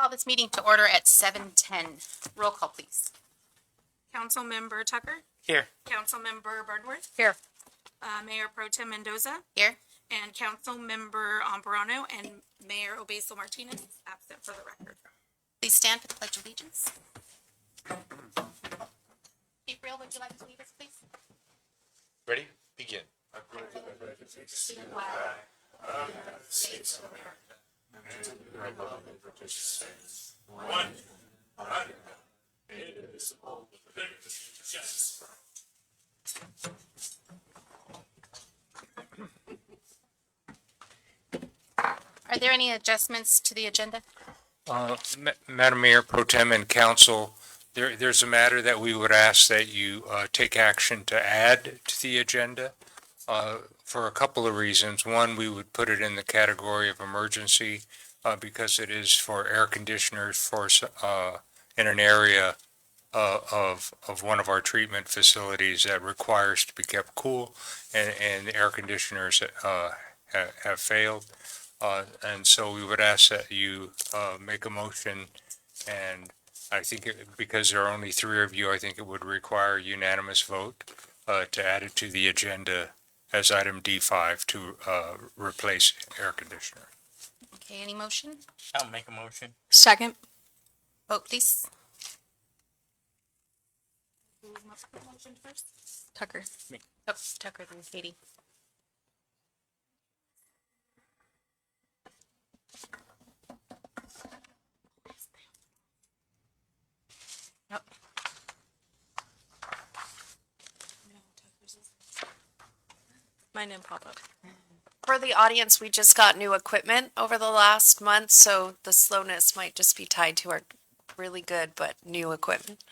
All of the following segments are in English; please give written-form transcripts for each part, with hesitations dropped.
Call this meeting to order at 7:10. Roll call, please. Councilmember Tucker, Here. Councilmember Burnworth, Here. Mayor Pro Tem Mendoza, Here. and Councilmember Ambrano and Mayor Obeso Martinez is absent for the record. Please stand for the Pledge of Allegiance. Imperial, would you like to lead us, please? Ready? Begin. Are there any adjustments to the agenda? Madam Mayor Pro Tem and Council, there's a matter that we would ask that you take action to add to the agenda for a couple of reasons. One, we would put it in the category of emergency because it is for air conditioners in an area of one of our treatment facilities that requires to be kept cool, and the air conditioners have failed. And so we would ask that you make a motion, and I think because there are only three of you, I think it would require a unanimous vote to add it to the agenda as item D5 to replace air conditioner. Okay, any motion? I'll make a motion. Second. Vote, please. Motion first. Tucker. Me. Oh, Tucker, then Katie. Nope. Mine didn't pop up. For the audience, we just got new equipment over the last month, so the slowness might just be tied to our really good but new equipment.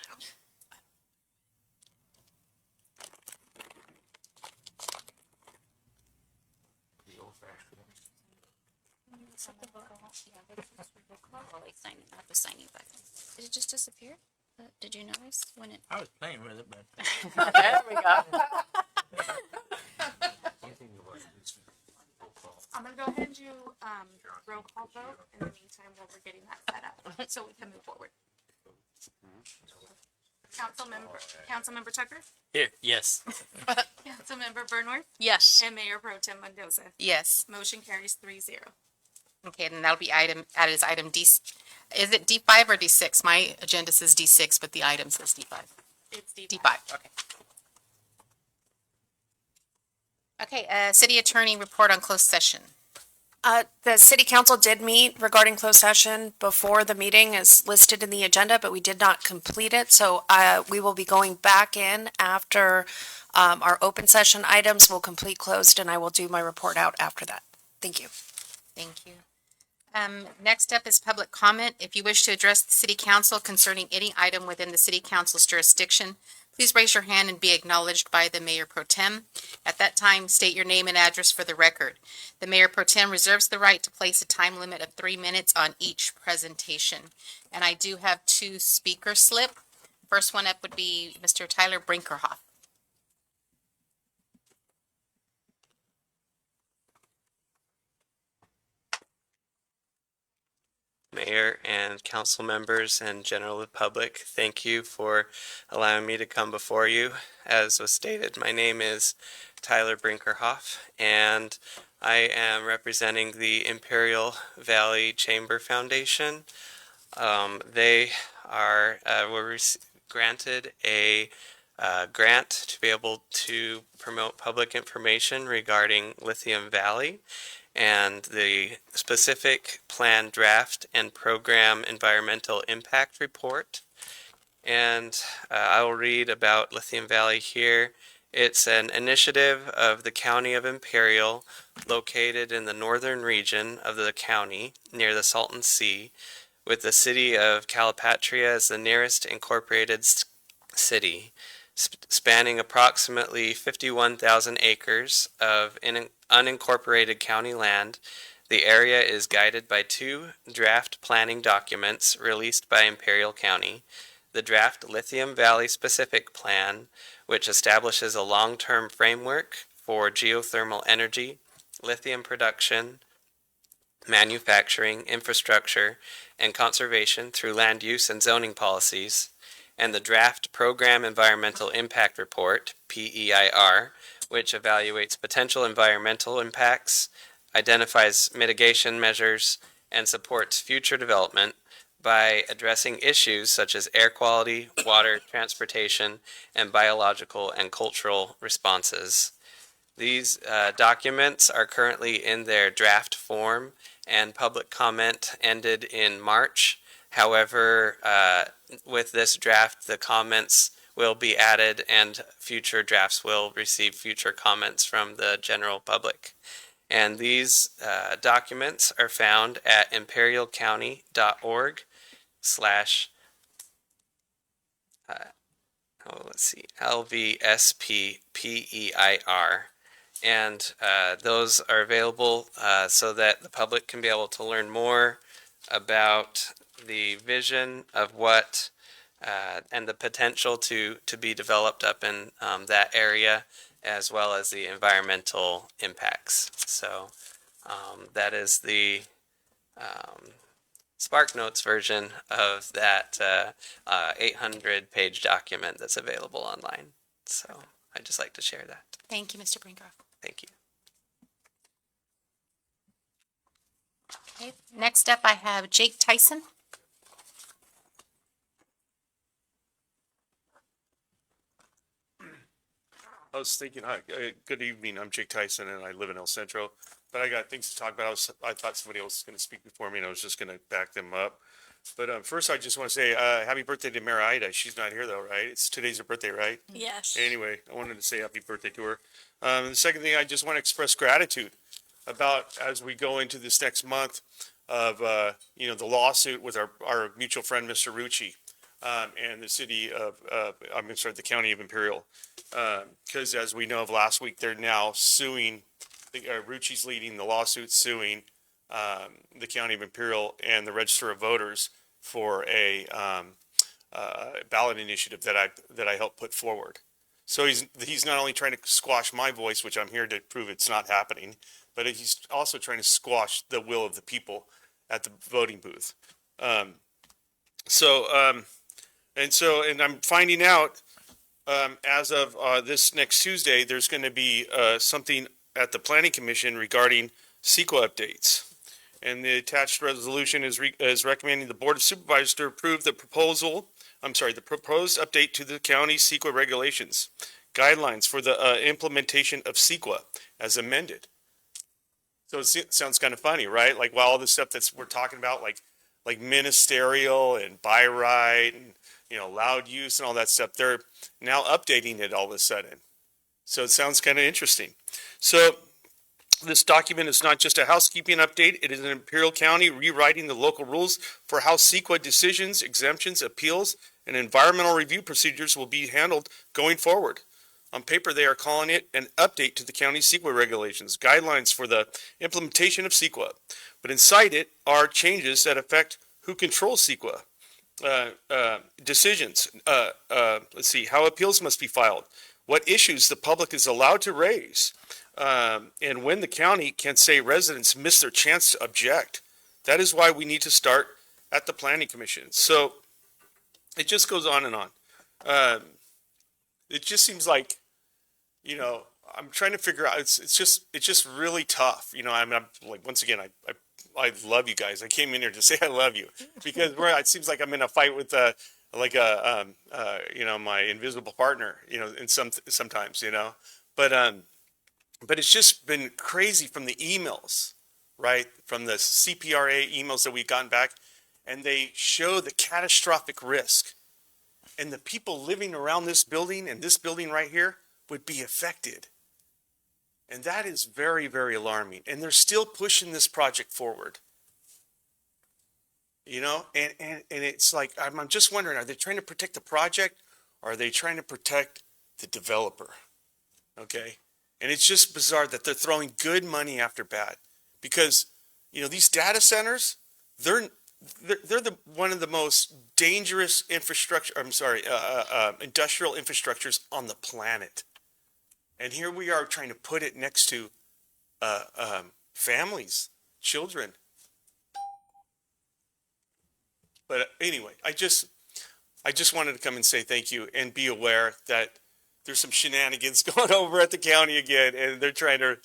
Did it just disappear? Did you notice when it? I was playing with it, but. There we go. I'm gonna go ahead and do, roll call vote in the meantime while we're getting that set up, so we can move forward. Councilmember Tucker, Here, yes. Councilmember Burnworth, Yes. and Mayor Pro Tem Mendoza. Yes. Motion carries 3-0. Okay, then that'll be added as item D. Is it D5 or D6? My agenda says D6, but the item says D5. It's D5, okay. Okay, city attorney report on closed session. The city council did meet regarding closed session before the meeting as listed in the agenda, but we did not complete it. So we will be going back in after our open session items will complete closed, and I will do my report out after that. Thank you. Thank you. Next up is public comment. If you wish to address the city council concerning any item within the city council's jurisdiction, please raise your hand and be acknowledged by the Mayor Pro Tem. At that time, state your name and address for the record. The Mayor Pro Tem reserves the right to place a time limit of 3 minutes on each presentation. And I do have two speaker slip. First one up would be Mr. Tyler Brinkerhoff. Mayor and council members and general public, thank you for allowing me to come before you. As was stated, my name is Tyler Brinkerhoff, and I am representing the Imperial Valley Chamber Foundation. They were granted a grant to be able to promote public information regarding Lithium Valley and the specific plan draft and program environmental impact report. And I will read about Lithium Valley here. It's an initiative of the County of Imperial, located in the northern region of the county near the Salton Sea, with the city of Calipatria as the nearest incorporated city, spanning approximately 51,000 acres of unincorporated county land. The area is guided by two draft planning documents released by Imperial County. The draft Lithium Valley Specific Plan, which establishes a long-term framework for geothermal energy, lithium production, manufacturing, infrastructure, and conservation through land use and zoning policies, and the Draft Program Environmental Impact Report, PEIR, which evaluates potential environmental impacts, identifies mitigation measures, and supports future development by addressing issues such as air quality, water, transportation, and biological and cultural responses. These documents are currently in their draft form, and public comment ended in March. However, with this draft, the comments will be added and future drafts will receive future comments from the general public. And these documents are found at imperialcounty.org/, LVSPPEIR. And those are available so that the public can be able to learn more about the vision of what and the potential to be developed up in that area, as well as the environmental impacts. So that is the SparkNotes version of that 800-page document that's available online. So I'd just like to share that. Thank you, Mr. Brinkhoff. Thank you. Okay, next up I have Jake Tyson. I was thinking, hi, good evening. I'm Jake Tyson and I live in El Centro, but I got things to talk about. I thought somebody else was going to speak before me and I was just going to back them up. But first, I just want to say happy birthday to Merida. She's not here though, right? Today's her birthday, right? Yes. Anyway, I wanted to say happy birthday to her. The second thing, I just want to express gratitude about as we go into this next month of the lawsuit with our mutual friend, Mr. Rucci, and the city of the county of Imperial, because as we know of last week, they're now suing. Rucci's leading the lawsuit, suing the county of Imperial and the Register of Voters for a ballot initiative that I helped put forward. So he's not only trying to squash my voice, which I'm here to prove it's not happening, but he's also trying to squash the will of the people at the voting booth. And I'm finding out as of this next Tuesday, there's going to be something at the Planning Commission regarding CEQA updates. And the attached resolution is recommending the Board of Supervisors to approve the proposed update to the county CEQA regulations, guidelines for the implementation of CEQA as amended. So it sounds kind of funny, right? Like, all the stuff we're talking about, like ministerial and by right and, loud use and all that stuff, they're now updating it all of a sudden. So it sounds kind of interesting. So this document is not just a housekeeping update. It is an Imperial County rewriting the local rules for how CEQA decisions, exemptions, appeals, and environmental review procedures will be handled going forward. On paper, they are calling it an update to the county CEQA regulations, guidelines for the implementation of CEQA. But inside it are changes that affect who controls CEQA. Decisions, how appeals must be filed, what issues the public is allowed to raise, and when the county can say residents miss their chance to object. That is why we need to start at the Planning Commission. So it just goes on and on. It just seems like, I'm trying to figure out, it's just really tough. I'm like, once again, I love you guys. I came in here to say I love you because it seems like I'm in a fight with my invisible partner, sometimes, but it's just been crazy from the emails, right? From the CPRA emails that we've gotten back, and they show the catastrophic risk, and the people living around this building and this building right here would be affected. And that is very, very alarming. And they're still pushing this project forward. And it's like, I'm just wondering, are they trying to protect the project or are they trying to protect the developer? Okay. And it's just bizarre that they're throwing good money after bad, because, these data centers, they're one of the most dangerous industrial infrastructures on the planet. And here we are trying to put it next to families, children, But anyway, I just wanted to come and say thank you and be aware that there's some shenanigans going over at the county again, and they're trying to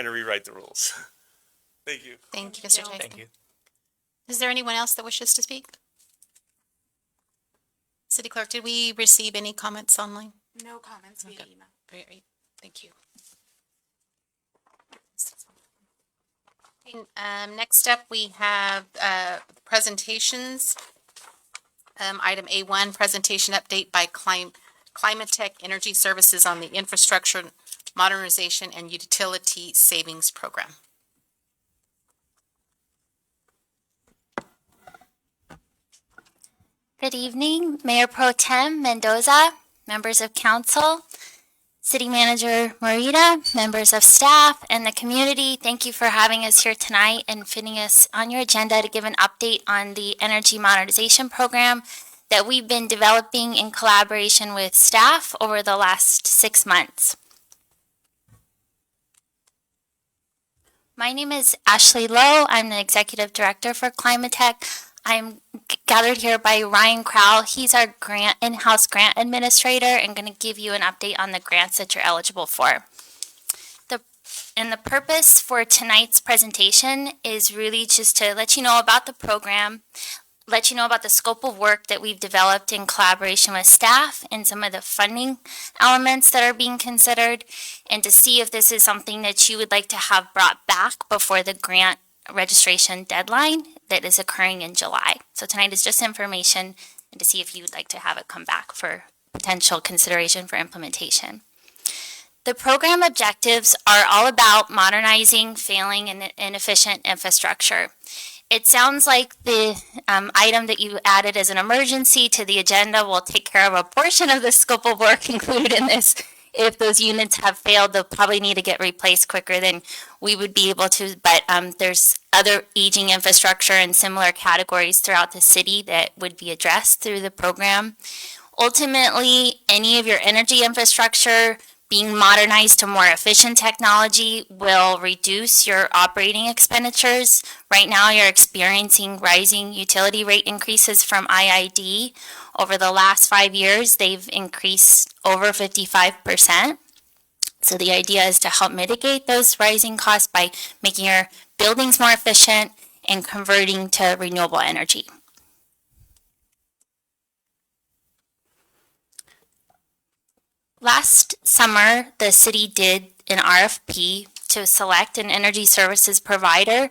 rewrite the rules. Thank you. Thank you, Mr. Tyson. Thank you. Is there anyone else that wishes to speak? City Clerk, did we receive any comments online? No comments via email. Great, thank you. Next up, we have presentations. Item A1, presentation update by Climatech Energy Services on the Infrastructure Modernization and Utility Savings Program. Good evening, Mayor Pro Tem Mendoza, members of council, City Manager Morita, members of staff, and the community. Thank you for having us here tonight and fitting us on your agenda to give an update on the Energy Modernization Program that we've been developing in collaboration with staff over the last 6 months. My name is Ashley Lowe. I'm the Executive Director for Climatech. I'm gathered here by Ryan Crowell. He's our in-house grant administrator and going to give you an update on the grants that you're eligible for. The purpose for tonight's presentation is really just to let you know about the program, let you know about the scope of work that we've developed in collaboration with staff and some of the funding elements that are being considered, and to see if this is something that you would like to have brought back before the grant registration deadline that is occurring in July. So tonight is just information and to see if you would like to have it come back for potential consideration for implementation. The program objectives are all about modernizing failing and inefficient infrastructure. It sounds like the item that you added as an emergency to the agenda will take care of a portion of the scope of work included in this. If those units have failed, they'll probably need to get replaced quicker than we would be able to. But there's other aging infrastructure in similar categories throughout the city that would be addressed through the program. Ultimately, any of your energy infrastructure being modernized to more efficient technology will reduce your operating expenditures. Right now, you're experiencing rising utility rate increases from IID. Over the last 5 years, they've increased over 55%. So the idea is to help mitigate those rising costs by making your buildings more efficient and converting to renewable energy. Last summer, the city did an RFP to select an energy services provider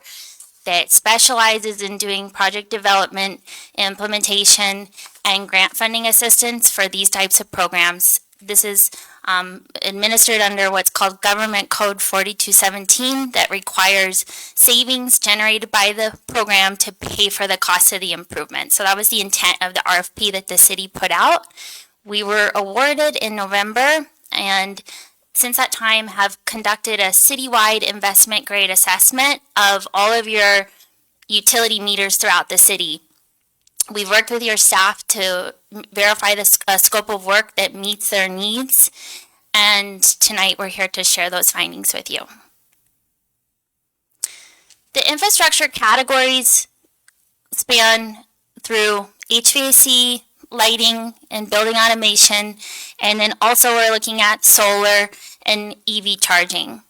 that specializes in doing project development, implementation, and grant funding assistance for these types of programs. This is administered under what's called Government Code 4217 that requires savings generated by the program to pay for the cost of the improvement. So that was the intent of the RFP that the city put out. We were awarded in November, and since that time have conducted a citywide investment grade assessment of all of your utility meters throughout the city. We've worked with your staff to verify the scope of work that meets their needs, and tonight we're here to share those findings with you. The infrastructure categories span through HVAC, lighting, and building automation, and then also we're looking at solar and EV charging.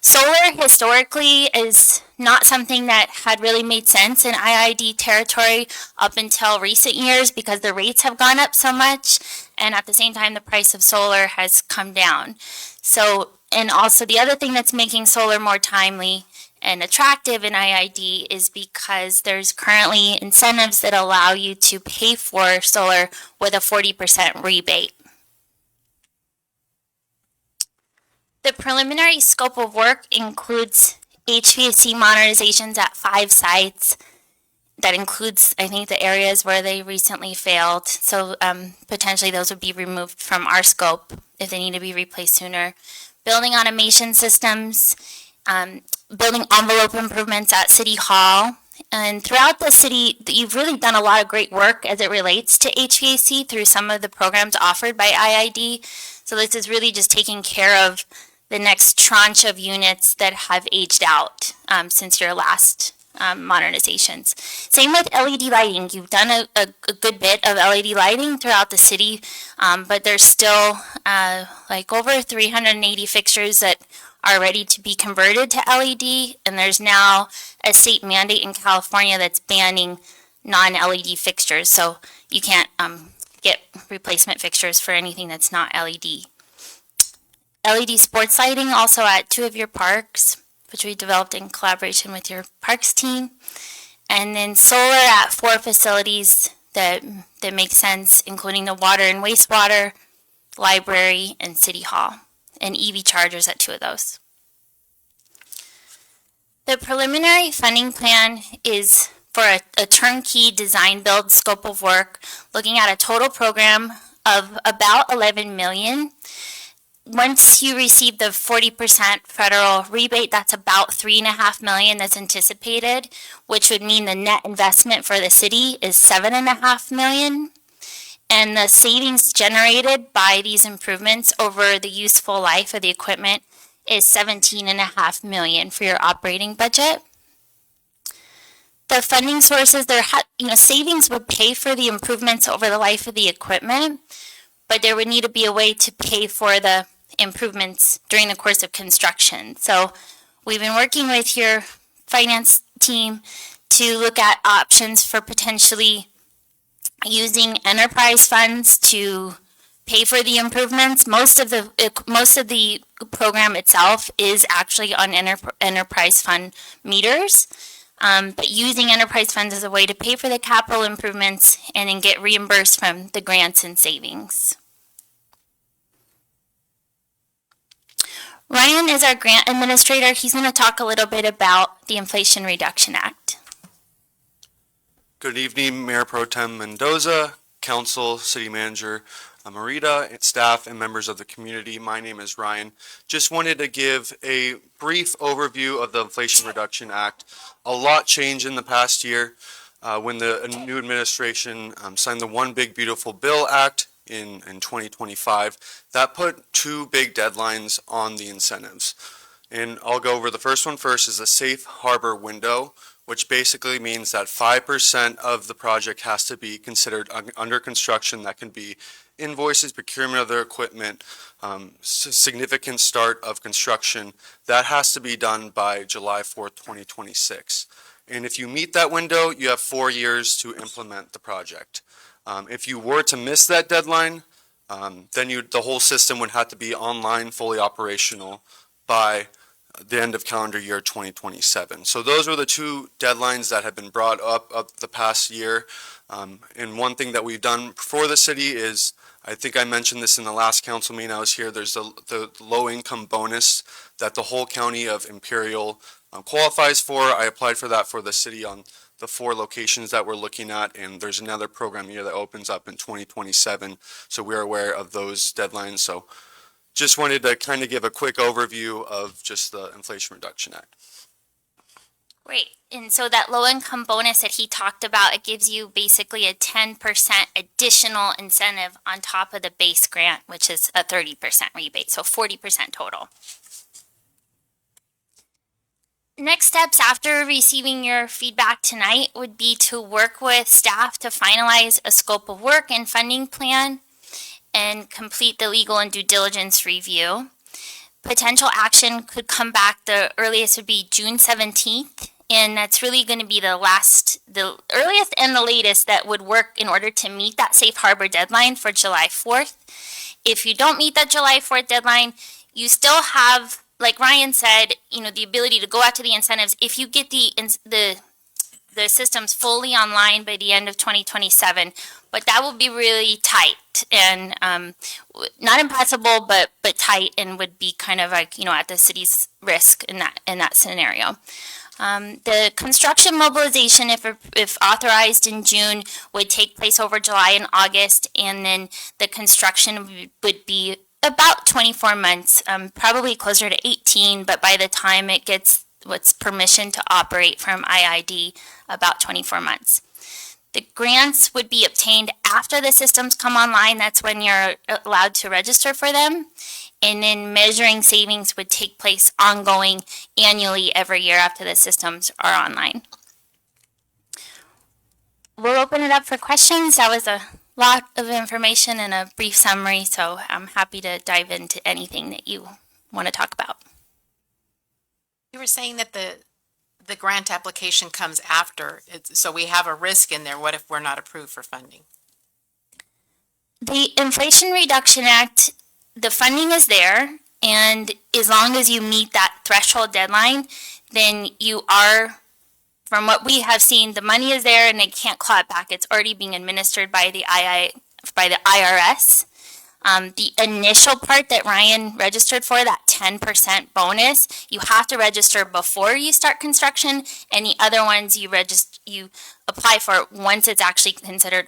Solar historically is not something that had really made sense in IID territory up until recent years because the rates have gone up so much, and at the same time the price of solar has come down. So, and also the other thing that's making solar more timely and attractive in IID is because there's currently incentives that allow you to pay for solar with a 40% rebate. The preliminary scope of work includes HVAC modernizations at 5 sites. That includes, I think, the areas where they recently failed. So potentially those would be removed from our scope if they need to be replaced sooner. Building automation systems, building envelope improvements at City Hall. And throughout the city, you've really done a lot of great work as it relates to HVAC through some of the programs offered by IID. So this is really just taking care of the next tranche of units that have aged out since your last modernizations. Same with LED lighting. You've done a good bit of LED lighting throughout the city, but there's still like over 380 fixtures that are ready to be converted to LED, and there's now a state mandate in California that's banning non-LED fixtures, so you can't get replacement fixtures for anything that's not LED. LED sports lighting also at 2 of your parks, which we developed in collaboration with your parks team. And then solar at 4 facilities that make sense, including the water and wastewater, library, and city hall, and EV chargers at 2 of those. The preliminary funding plan is for a turnkey design build scope of work, looking at a total program of about 11 million. Once you receive the 40% federal rebate, that's about 3.5 million that's anticipated, which would mean the net investment for the city is 7.5 million. And the savings generated by these improvements over the useful life of the equipment is 17.5 million for your operating budget. The funding sources, savings would pay for the improvements over the life of the equipment, but there would need to be a way to pay for the improvements during the course of construction. So we've been working with your finance team to look at options for potentially using enterprise funds to pay for the improvements. Most of the program itself is actually on enterprise fund meters. But using enterprise funds as a way to pay for the capital improvements and then get reimbursed from the grants and savings. Ryan is our grant administrator. He's going to talk a little bit about the Inflation Reduction Act. Good evening, Mayor Pro Tem Mendoza, Council, City Manager Marita, and staff and members of the community. My name is Ryan. Just wanted to give a brief overview of the Inflation Reduction Act. A lot changed in the past year when the new administration signed the One Big Beautiful Bill Act in 2025. That put 2 big deadlines on the incentives. And I'll go over the first one first, is a safe harbor window, which basically means that 5% of the project has to be considered under construction. That can be invoices, procurement of their equipment, significant start of construction. That has to be done by July 4th, 2026. And if you meet that window, you have 4 years to implement the project. If you were to miss that deadline, then the whole system would have to be online, fully operational by the end of calendar year 2027. So those are the 2 deadlines that have been brought up the past year. And one thing that we've done for the city is, I think I mentioned this in the last council meeting I was here, there's the low income bonus that the whole county of Imperial qualifies for. I applied for that for the city on the 4 locations that we're looking at, and there's another program here that opens up in 2027. So we're aware of those deadlines. So just wanted to kind of give a quick overview of just the Inflation Reduction Act. Great. And so that low income bonus that he talked about, it gives you basically a 10% additional incentive on top of the base grant, which is a 30% rebate, so 40% total. Next steps after receiving your feedback tonight would be to work with staff to finalize a scope of work and funding plan and complete the legal and due diligence review. Potential action could come back, the earliest would be June 17th, and that's really going to be the earliest and the latest that would work in order to meet that safe harbor deadline for July 4th. If you don't meet that July 4th deadline, you still have, like Ryan said, the ability to go out to the incentives if you get the systems fully online by the end of 2027. But that will be really tight and not impossible, but tight, and would be kind of like at the city's risk in that scenario. The construction mobilization, if authorized in June, would take place over July and August, and then the construction would be about 24 months, probably closer to 18, but by the time it gets what's permission to operate from IID, about 24 months. The grants would be obtained after the systems come online. That's when you're allowed to register for them. And then measuring savings would take place ongoing annually every year after the systems are online. we'll open it up for questions. That was a lot of information and a brief summary, so I'm happy to dive into anything that you want to talk about. You were saying that the grant application comes after, so we have a risk in there. What if we're not approved for funding? The Inflation Reduction Act, the funding is there, and as long as you meet that threshold deadline, then you are, from what we have seen, the money is there and they can't claw it back. It's already being administered by the IRS. The initial part that Ryan registered for, that 10% bonus, you have to register before you start construction, and the other ones you apply for once it's actually considered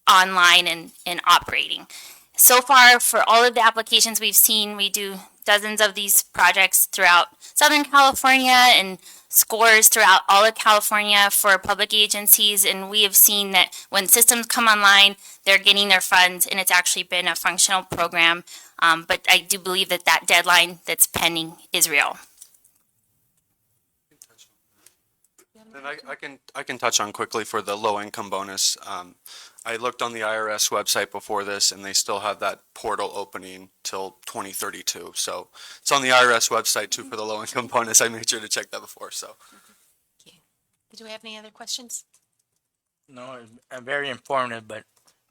online and operating. So far, for all of the applications we've seen, we do dozens of these projects throughout Southern California and scores throughout all of California for public agencies, and we have seen that when systems come online, they're getting their funds, and it's actually been a functional program. But I do believe that that deadline that's pending is real. And I can touch on quickly for the low income bonus. I looked on the IRS website before this, and they still have that portal opening till 2032. So it's on the IRS website too for the low income bonus. I made sure to check that before. So Do we have any other questions? No, it's very informative, but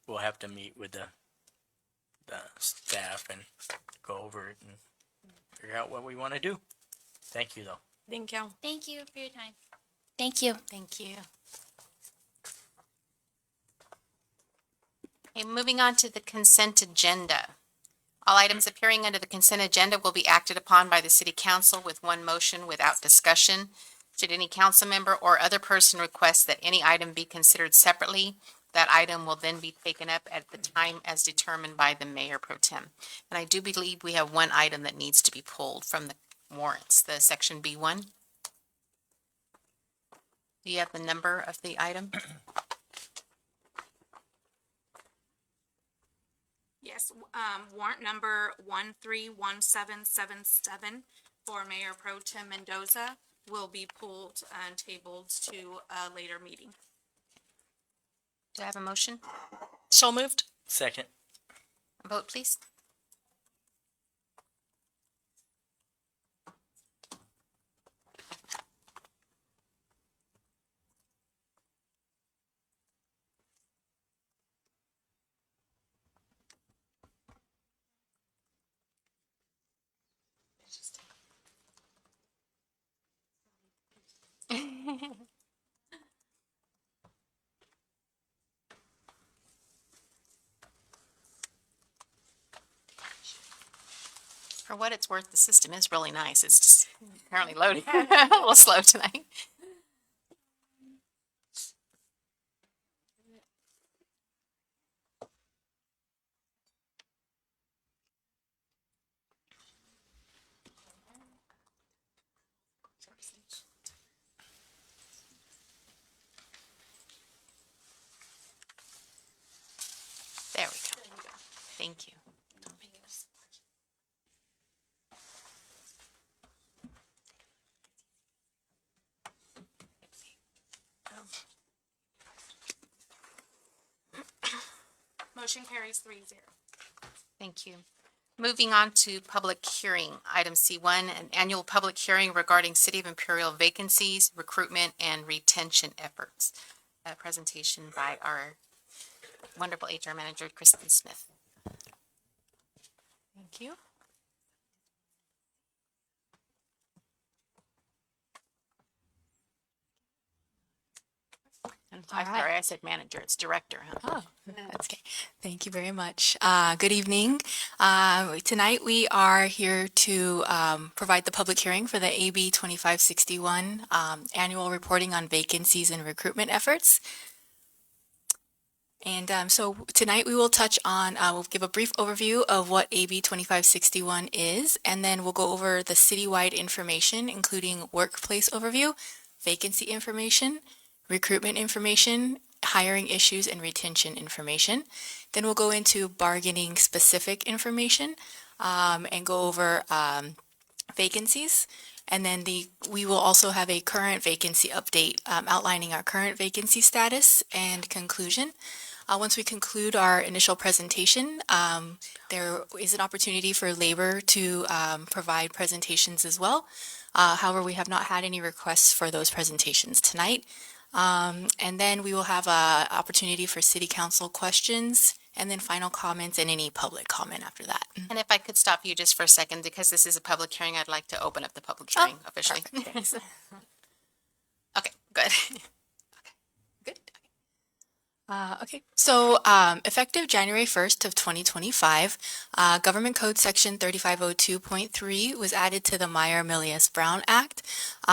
we'll have to meet with the staff and go over it and figure out what we want to do. Thank you, though. Thank you. Thank you for your time. Thank you. Thank you. Okay, moving on to the consent agenda. All items appearing under the consent agenda will be acted upon by the city council with one motion without discussion. Should any council member or other person request that any item be considered separately, that item will then be taken up at the time as determined by the mayor pro tem. And I do believe we have one item that needs to be pulled from the warrants, the section B1. Do you have the number of the item? Yes, warrant number 131777 for Mayor Pro Tem Mendoza will be pulled and tabled to a later meeting. Do I have a motion? So moved. Second. A vote, please. For what it's worth, the system is really nice. It's just apparently loading a little slow tonight. There we go. Thank you. Motion carries 3-0. Thank you. Moving on to public hearing, item C1, an annual public hearing regarding City of Imperial vacancies, recruitment, and retention efforts. A presentation by our wonderful HR manager, Kristen Smith. Thank you. I'm All right. sorry, I said manager, it's director. Huh? Oh, that's okay. Thank you very much. Good evening. Tonight we are here to provide the public hearing for the AB 2561 annual reporting on vacancies and recruitment efforts. And so tonight we will touch on, we'll give a brief overview of what AB 2561 is, and then we'll go over the citywide information, including workplace overview, vacancy information, recruitment information, hiring issues, and retention information. Then we'll go into bargaining specific information and go over vacancies. And then we will also have a current vacancy update outlining our current vacancy status and conclusion. Once we conclude our initial presentation, there is an opportunity for labor to provide presentations as well. However, we have not had any requests for those presentations tonight. And then we will have an opportunity for city council questions and then final comments and any public comment after that. And if I could stop you just for a second, because this is a public hearing, I'd like to open up the public hearing officially. Perfect, thanks. Okay, good. Good. Okay, so effective January 1st of 2025, Government Code Section 3502.3 was added to the Meyer-Milius-Brown Act,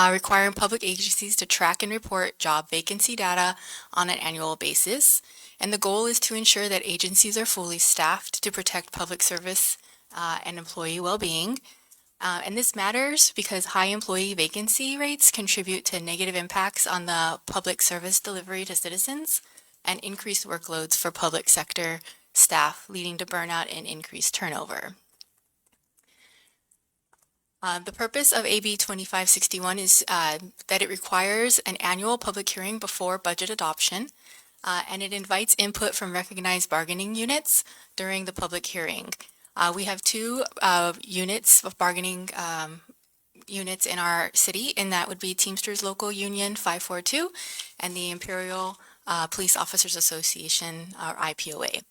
requiring public agencies to track and report job vacancy data on an annual basis. And the goal is to ensure that agencies are fully staffed to protect public service and employee well-being. And this matters because high employee vacancy rates contribute to negative impacts on the public service delivery to citizens and increased workloads for public sector staff, leading to burnout and increased turnover. The purpose of AB 2561 is that it requires an annual public hearing before budget adoption, and it invites input from recognized bargaining units during the public hearing. We have two units of bargaining units in our city, and that would be Teamsters Local Union 542 and the Imperial Police Officers Association, or IPOA.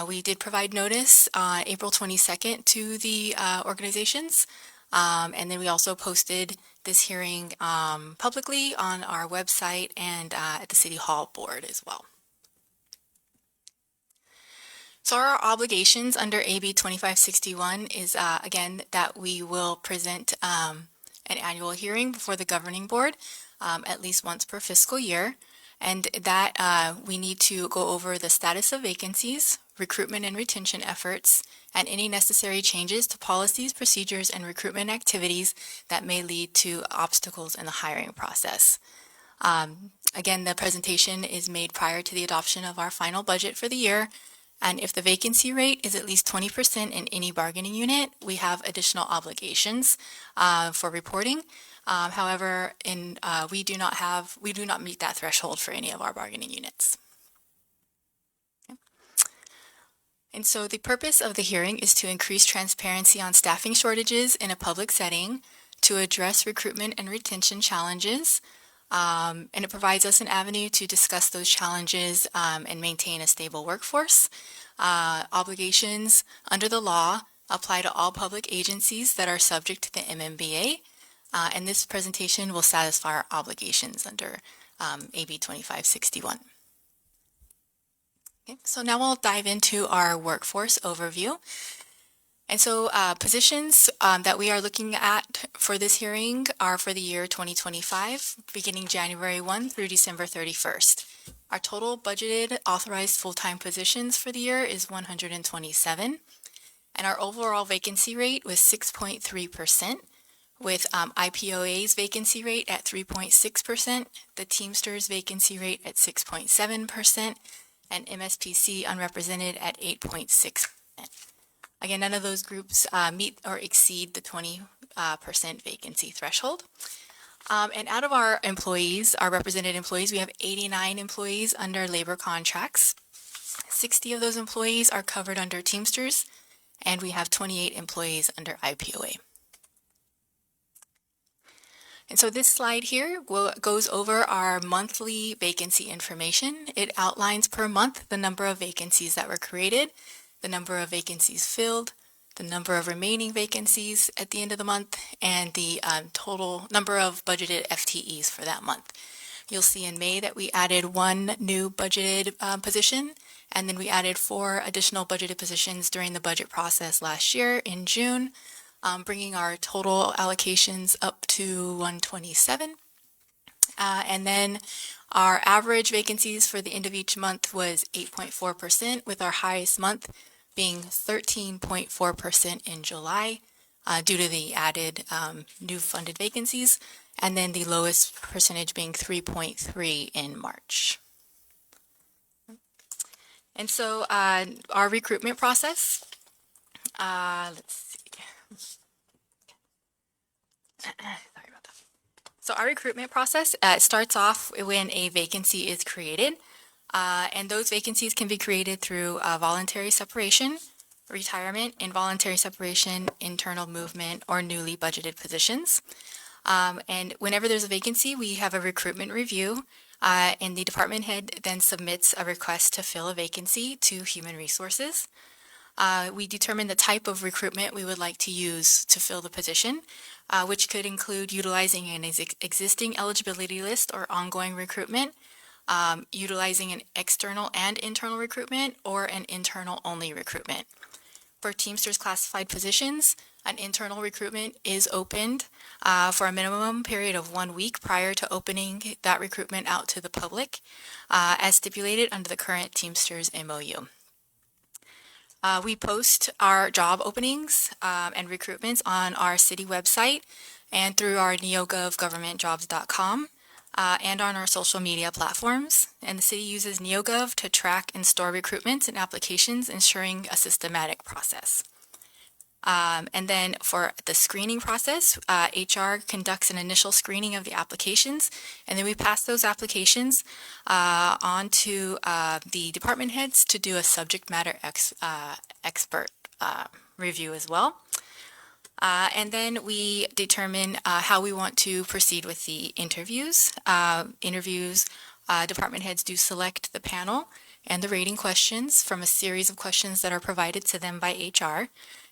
We did provide notice on April 22nd to the organizations, and then we also posted this hearing publicly on our website and at the City Hall board as well. So our obligations under AB 2561 is, again, that we will present an annual hearing before the governing board at least once per fiscal year, and that we need to go over the status of vacancies, recruitment and retention efforts, and any necessary changes to policies, procedures, and recruitment activities that may lead to obstacles in the hiring process. Again, the presentation is made prior to the adoption of our final budget for the year, and if the vacancy rate is at least 20% in any bargaining unit, we have additional obligations for reporting. However, we do not meet that threshold for any of our bargaining units. Okay. And so the purpose of the hearing is to increase transparency on staffing shortages in a public setting, to address recruitment and retention challenges, and it provides us an avenue to discuss those challenges and maintain a stable workforce. Obligations under the law apply to all public agencies that are subject to the MMBA, and this presentation will satisfy our obligations under AB 2561. Okay, so now we'll dive into our workforce overview. And so positions that we are looking at for this hearing are for the year 2025, beginning January 1 through December 31st. Our total budgeted authorized full-time positions for the year is 127, and our overall vacancy rate was 6.3%, with IPOA's vacancy rate at 3.6%, the Teamsters vacancy rate at 6.7%, and MSPC unrepresented at 8.6%. Again, none of those groups meet or exceed the 20% vacancy threshold. And out of our employees, our represented employees, we have 89 employees under labor contracts. 60 of those employees are covered under Teamsters, and we have 28 employees under IPOA. And so this slide here goes over our monthly vacancy information. It outlines per month the number of vacancies that were created, the number of vacancies filled, the number of remaining vacancies at the end of the month, and the total number of budgeted FTEs for that month. You'll see in May that we added one new budgeted position, and then we added 4 additional budgeted positions during the budget process last year in June, bringing our total allocations up to 127. And then our average vacancies for the end of each month was 8.4%, with our highest month being 13.4% in July due to the added new funded vacancies, and then the lowest percentage being 3.3% in March. And so our recruitment process, let's see. Sorry about that. So our recruitment process starts off when a vacancy is created, and those vacancies can be created through voluntary separation, retirement, involuntary separation, internal movement, or newly budgeted positions. And whenever there's a vacancy, we have a recruitment review, and the department head then submits a request to fill a vacancy to Human Resources. We determine the type of recruitment we would like to use to fill the position, which could include utilizing an existing eligibility list or ongoing recruitment, utilizing an external and internal recruitment, or an internal-only recruitment. For Teamsters classified positions, an internal recruitment is opened for a minimum period of 1 week prior to opening that recruitment out to the public, as stipulated under the current Teamsters MOU. We post our job openings and recruitments on our city website and through our neogov.governmentjobs.com and on our social media platforms. And the city uses NeoGov to track and store recruitments and applications, ensuring a systematic process. And then for the screening process, HR conducts an initial screening of the applications, and then we pass those applications on to the department heads to do a subject matter expert review as well. And then we determine how we want to proceed with the interviews. Department heads do select the panel and the rating questions from a series of questions that are provided to them by HR.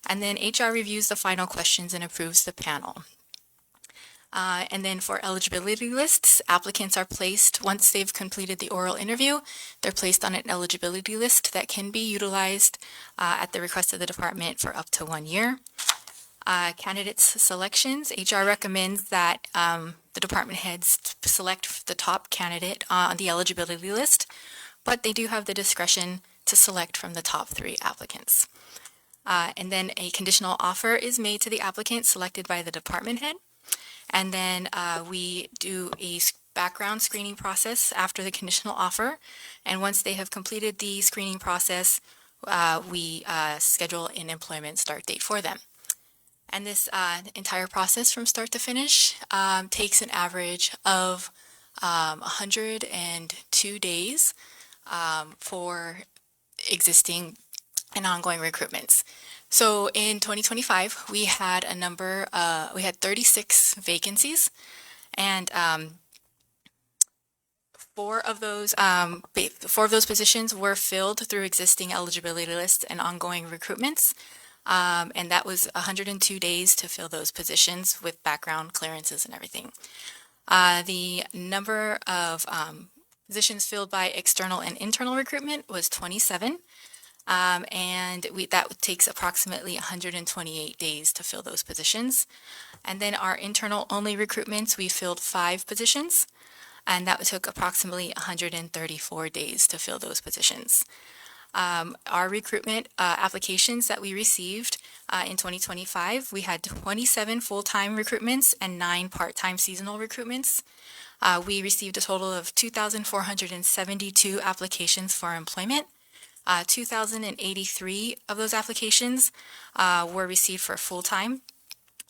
And then HR reviews the final questions and approves the panel. And then for eligibility lists, applicants are placed, once they've completed the oral interview, they're placed on an eligibility list that can be utilized at the request of the department for up to 1 year. Candidates selections, HR recommends that the department heads select the top candidate on the eligibility list, but they do have the discretion to select from the top 3 applicants. And then a conditional offer is made to the applicant selected by the department head. And then we do a background screening process after the conditional offer. And once they have completed the screening process, we schedule an employment start date for them. And this entire process from start to finish takes an average of 102 days for existing and ongoing recruitments. So in 2025, we had 36 vacancies, and 4 of those positions were filled through existing eligibility lists and ongoing recruitments. And that was 102 days to fill those positions with background clearances and everything. The number of positions filled by external and internal recruitment was 27. And that takes approximately 128 days to fill those positions. And then our internal only recruitments, we filled 5 positions, and that took approximately 134 days to fill those positions. Our recruitment applications that we received in 2025, we had 27 full-time recruitments and 9 part-time seasonal recruitments. We received a total of 2,472 applications for employment. 2,083 of those applications were received for full-time,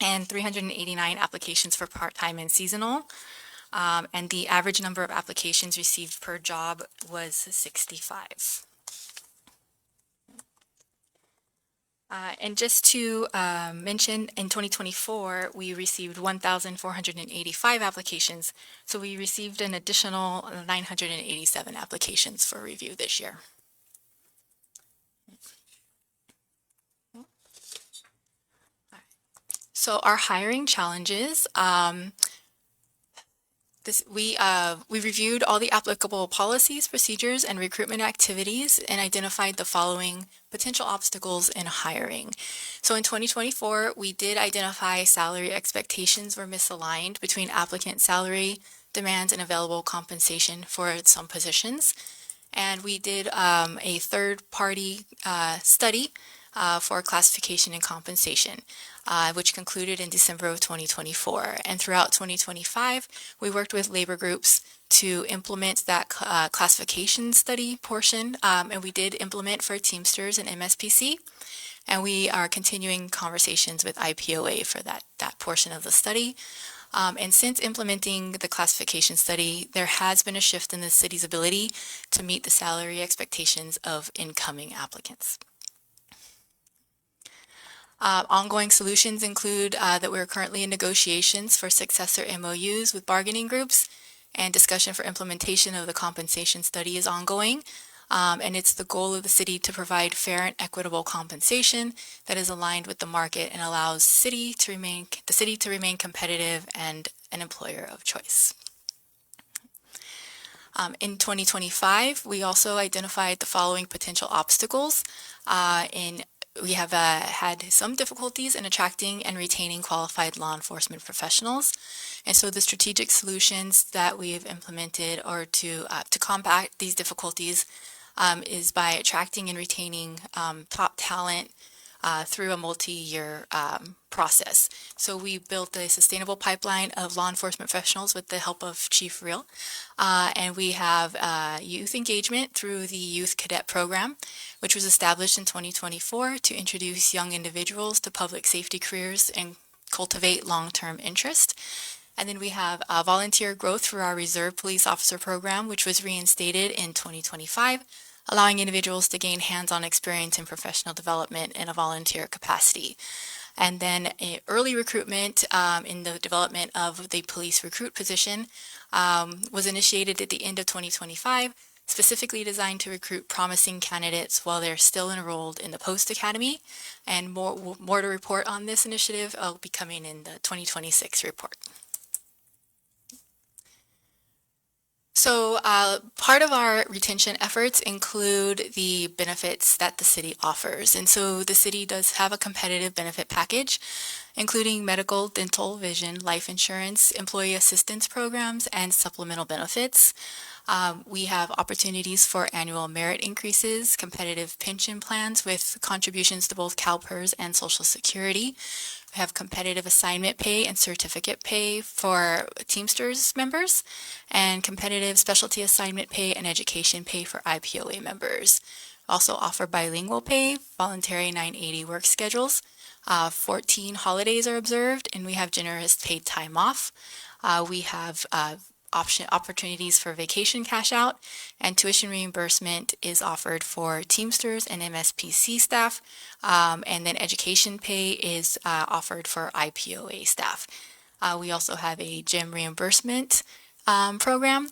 and 389 applications for part-time and seasonal. And the average number of applications received per job was 65. And just to mention, in 2024, we received 1,485 applications, so we received an additional 987 applications for review this year. So our hiring challenges, we reviewed all the applicable policies, procedures, and recruitment activities and identified the following potential obstacles in hiring. So in 2024, we did identify salary expectations were misaligned between applicant salary demands and available compensation for some positions. And we did a third-party study for classification and compensation, which concluded in December of 2024. And throughout 2025, we worked with labor groups to implement that classification study portion, and we did implement for Teamsters and MSPC. And we are continuing conversations with IPOA for that portion of the study. And since implementing the classification study, there has been a shift in the city's ability to meet the salary expectations of incoming applicants. Ongoing solutions include that we're currently in negotiations for successor MOUs with bargaining groups, and discussion for implementation of the compensation study is ongoing. And it's the goal of the city to provide fair and equitable compensation that is aligned with the market and allows the city to remain competitive and an employer of choice. In 2025, we also identified the following potential obstacles. We have had some difficulties in attracting and retaining qualified law enforcement professionals. And so the strategic solutions that we have implemented or to combat these difficulties is by attracting and retaining top talent through a multi-year process. So we built a sustainable pipeline of law enforcement professionals with the help of Chief Real. And we have youth engagement through the Youth Cadet Program, which was established in 2024 to introduce young individuals to public safety careers and cultivate long-term interest. And then we have volunteer growth through our Reserve Police Officer Program, which was reinstated in 2025, allowing individuals to gain hands-on experience in professional development in a volunteer capacity. And then early recruitment in the development of the police recruit position was initiated at the end of 2025, specifically designed to recruit promising candidates while they're still enrolled in the Post Academy. And more to report on this initiative will be coming in the 2026 report. So part of our retention efforts include the benefits that the city offers. And so the city does have a competitive benefit package, including medical, dental, vision, life insurance, employee assistance programs, and supplemental benefits. We have opportunities for annual merit increases, competitive pension plans with contributions to both CalPERS and Social Security. We have competitive assignment pay and certificate pay for Teamsters members, and competitive specialty assignment pay and education pay for IPOA members. Also offer bilingual pay, voluntary 980 work schedules. 14 holidays are observed, and we have generous paid time off. We have opportunities for vacation cash out, and tuition reimbursement is offered for Teamsters and MSPC staff, and then education pay is offered for IPOA staff. We also have a gym reimbursement program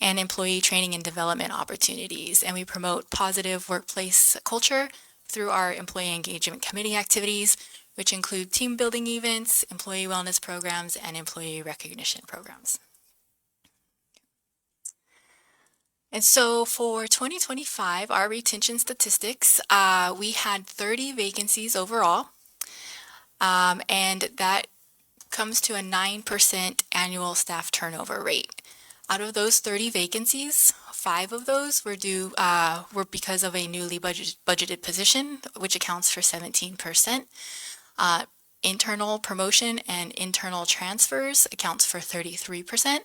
and employee training and development opportunities, and we promote positive workplace culture through our employee engagement committee activities, which include team building events, employee wellness programs, and employee recognition programs. And so for 2025, our retention statistics, we had 30 vacancies overall, and that comes to a 9% annual staff turnover rate. Out of those 30 vacancies, 5 of those were because of a newly budgeted position, which accounts for 17%. Internal promotion and internal transfers accounts for 33%.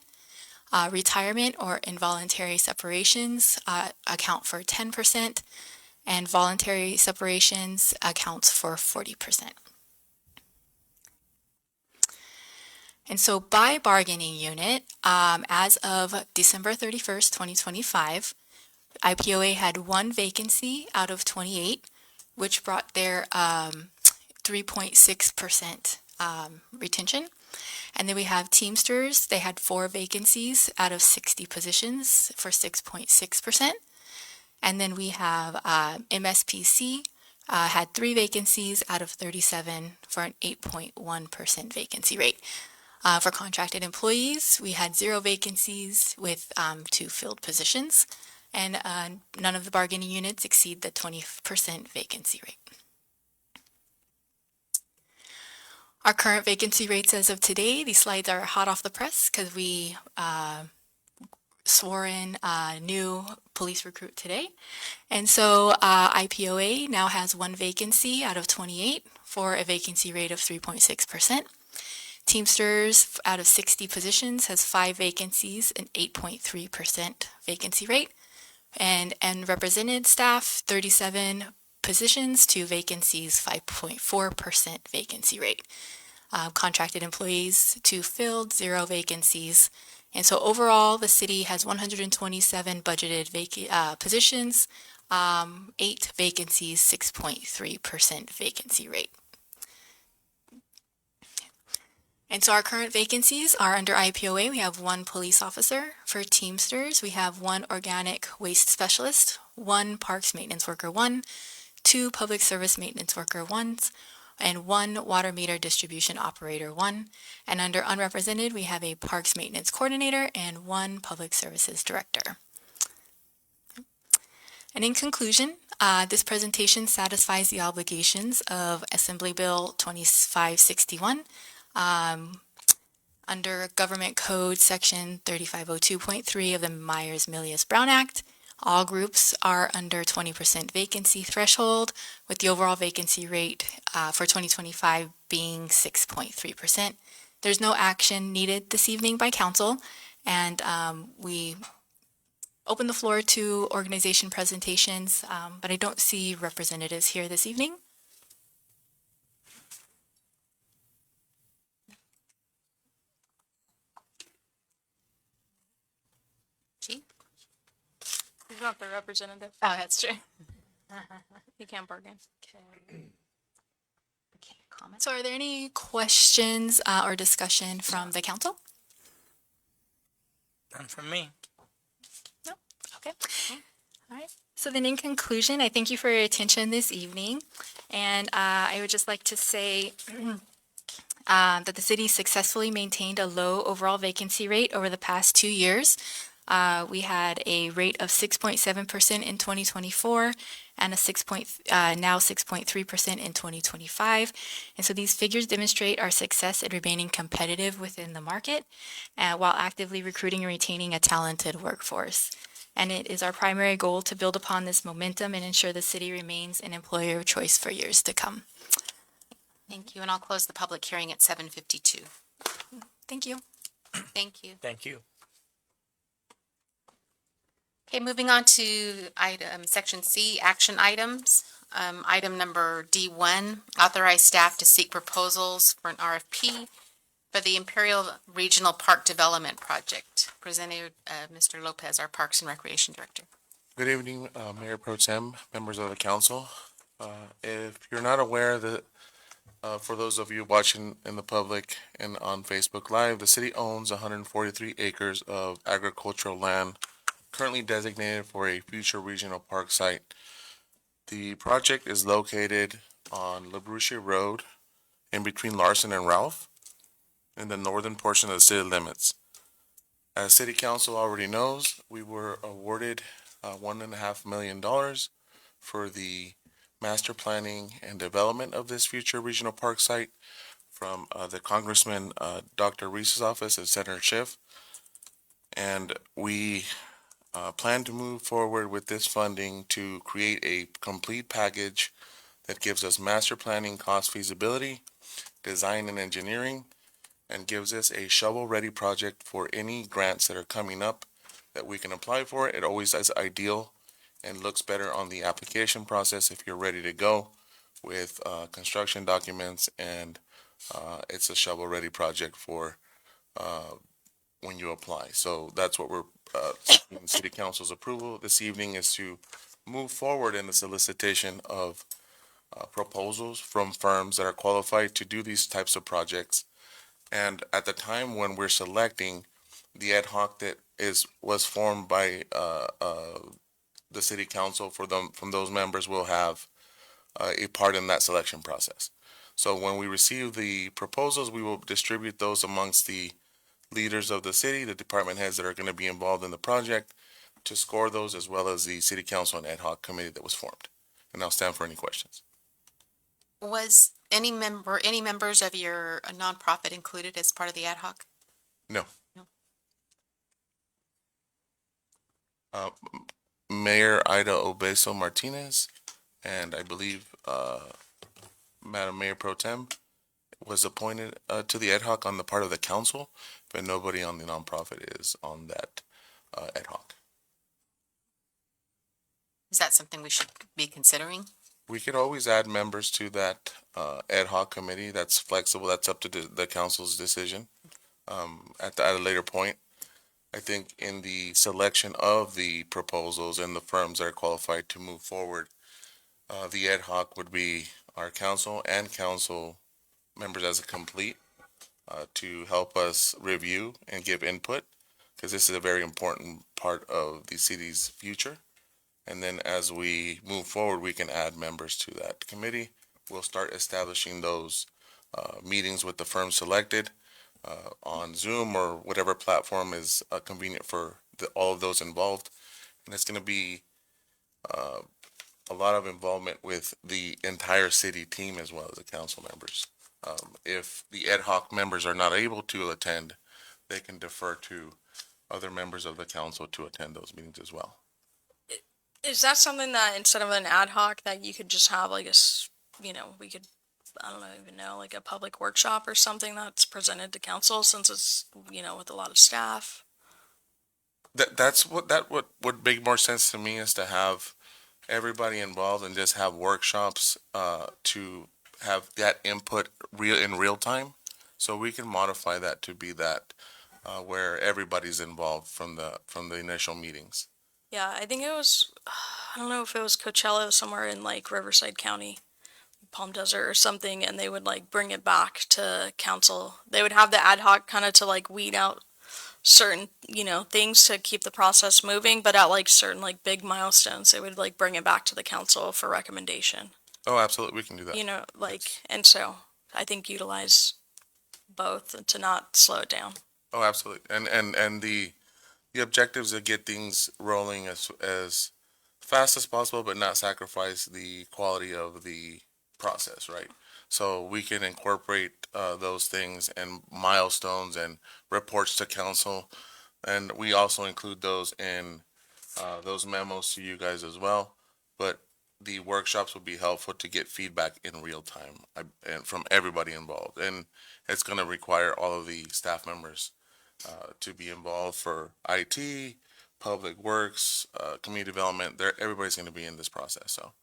Retirement or involuntary separations account for 10%, and voluntary separations accounts for 40%. And so by bargaining unit, as of December 31st, 2025, IPOA had 1 vacancy out of 28, which brought their 3.6% retention. And then we have Teamsters. They had 4 vacancies out of 60 positions for 6.6%. And then we have MSPC had 3 vacancies out of 37 for an 8.1% vacancy rate. For contracted employees, we had 0 vacancies with 2 filled positions, and none of the bargaining units exceed the 20% vacancy rate. Our current vacancy rates as of today, these slides are hot off the press because we swore in a new police recruit today. And so IPOA now has 1 vacancy out of 28 for a vacancy rate of 3.6%. Teamsters out of 60 positions has 5 vacancies, an 8.3% vacancy rate. And represented staff, 37 positions to vacancies, 5.4% vacancy rate. Contracted employees to filled, 0 vacancies. And so overall, the city has 127 budgeted positions, 8 vacancies, 6.3% vacancy rate. And so our current vacancies are under IPOA. We have 1 police officer. For Teamsters, we have 1 organic waste specialist, 1 parks maintenance worker 1, 2 public service maintenance worker 1s, and 1 water meter distribution operator 1. And under unrepresented, we have a parks maintenance coordinator and 1 public services director. And in conclusion, this presentation satisfies the obligations of Assembly Bill 2561. Under Government Code Section 3502.3 of the Myers-Milius-Brown Act, all groups are under 20% vacancy threshold, with the overall vacancy rate for 2025 being 6.3%. There's no action needed this evening by council, and we open the floor to organization presentations, but I don't see representatives here this evening. Chief? He's not the representative. Oh, that's true. He can't bargain. Okay, comment. So are there any questions or discussion from the council? None from me. Okay. All right. So then in conclusion, I thank you for your attention this evening. And I would just like to say that the city successfully maintained a low overall vacancy rate over the past 2 years. We had a rate of 6.7% in 2024 and now 6.3% in 2025. And so these figures demonstrate our success in remaining competitive within the market while actively recruiting and retaining a talented workforce. And it is our primary goal to build upon this momentum and ensure the city remains an employer of choice for years to come. Thank you, and I'll close the public hearing at 7:52. Thank you. Thank you. Thank you. Okay, moving on to section C, action items. Item number D1, authorize staff to seek proposals for an RFP for the Imperial Regional Park Development Project. Presented, Mr. Lopez, our Parks and Recreation Director. Good evening, Mayor Pro Tem, members of the council. If you're not aware that, for those of you watching in the public and on Facebook Live, the city owns 143 acres of agricultural land currently designated for a future regional park site. The project is located on LaBruche Road in between Larson and Ralph in the northern portion of the city limits. As City Council already knows, we were awarded $1.5 million for the master planning and development of this future regional park site from the Congressman Dr. Reese's office and Senator Schiff. And we plan to move forward with this funding to create a complete package that gives us master planning, cost feasibility, design and engineering, and gives us a shovel-ready project for any grants that are coming up that we can apply for. It always is ideal and looks better on the application process if you're ready to go with construction documents, and it's a shovel-ready project for when you apply. So that's what we're seeking City Council's approval this evening, is to move forward in the solicitation of proposals from firms that are qualified to do these types of projects. And at the time when we're selecting, the ad hoc that was formed by the City Council from those members will have a part in that selection process. So when we receive the proposals, we will distribute those amongst the leaders of the city, the department heads that are going to be involved in the project, to score those, as well as the City Council and ad hoc committee that was formed. And I'll stand for any questions. Was any members of your nonprofit included as part of the ad hoc? No. No. Mayor Ida Obeso Martinez, and I believe Madam Mayor Pro Tem was appointed to the ad hoc on the part of the council, but nobody on the nonprofit is on that ad hoc. Is that something we should be considering? We could always add members to that ad hoc committee. That's flexible. That's up to the council's decision at a later point. I think in the selection of the proposals and the firms that are qualified to move forward, the ad hoc would be our council and council members as a complete to help us review and give input, because this is a very important part of the city's future. And then as we move forward, we can add members to that committee. We'll start establishing those meetings with the firm selected on Zoom or whatever platform is convenient for all of those involved. And it's going to be a lot of involvement with the entire city team as well as the council members. If the ad hoc members are not able to attend, they can defer to other members of the council to attend those meetings as well. Is that something that instead of an ad hoc that you could just have like we could, I don't even know, like a public workshop or something that's presented to council since it's, with a lot of staff? That's what would make more sense to me, is to have everybody involved and just have workshops to have that input in real time. So we can modify that to be that where everybody's involved from the initial meetings. Yeah, I think it was, I don't know if it was Coachella somewhere in like Riverside County, Palm Desert or something, and they would like bring it back to council. They would have the ad hoc kind of to like weed out certain, things to keep the process moving, but at like certain like big milestones, they would like bring it back to the council for recommendation. Oh, absolutely, we can do that. And so I think utilize both to not slow it down. Oh, absolutely. And the objective is to get things rolling as fast as possible, but not sacrifice the quality of the process, right? So we can incorporate those things and milestones and reports to council, and we also include those in those memos to you guys as well. But the workshops would be helpful to get feedback in real time and from everybody involved, and it's going to require all of the staff members to be involved for IT, public works, community development. Everybody's going to be in this process, so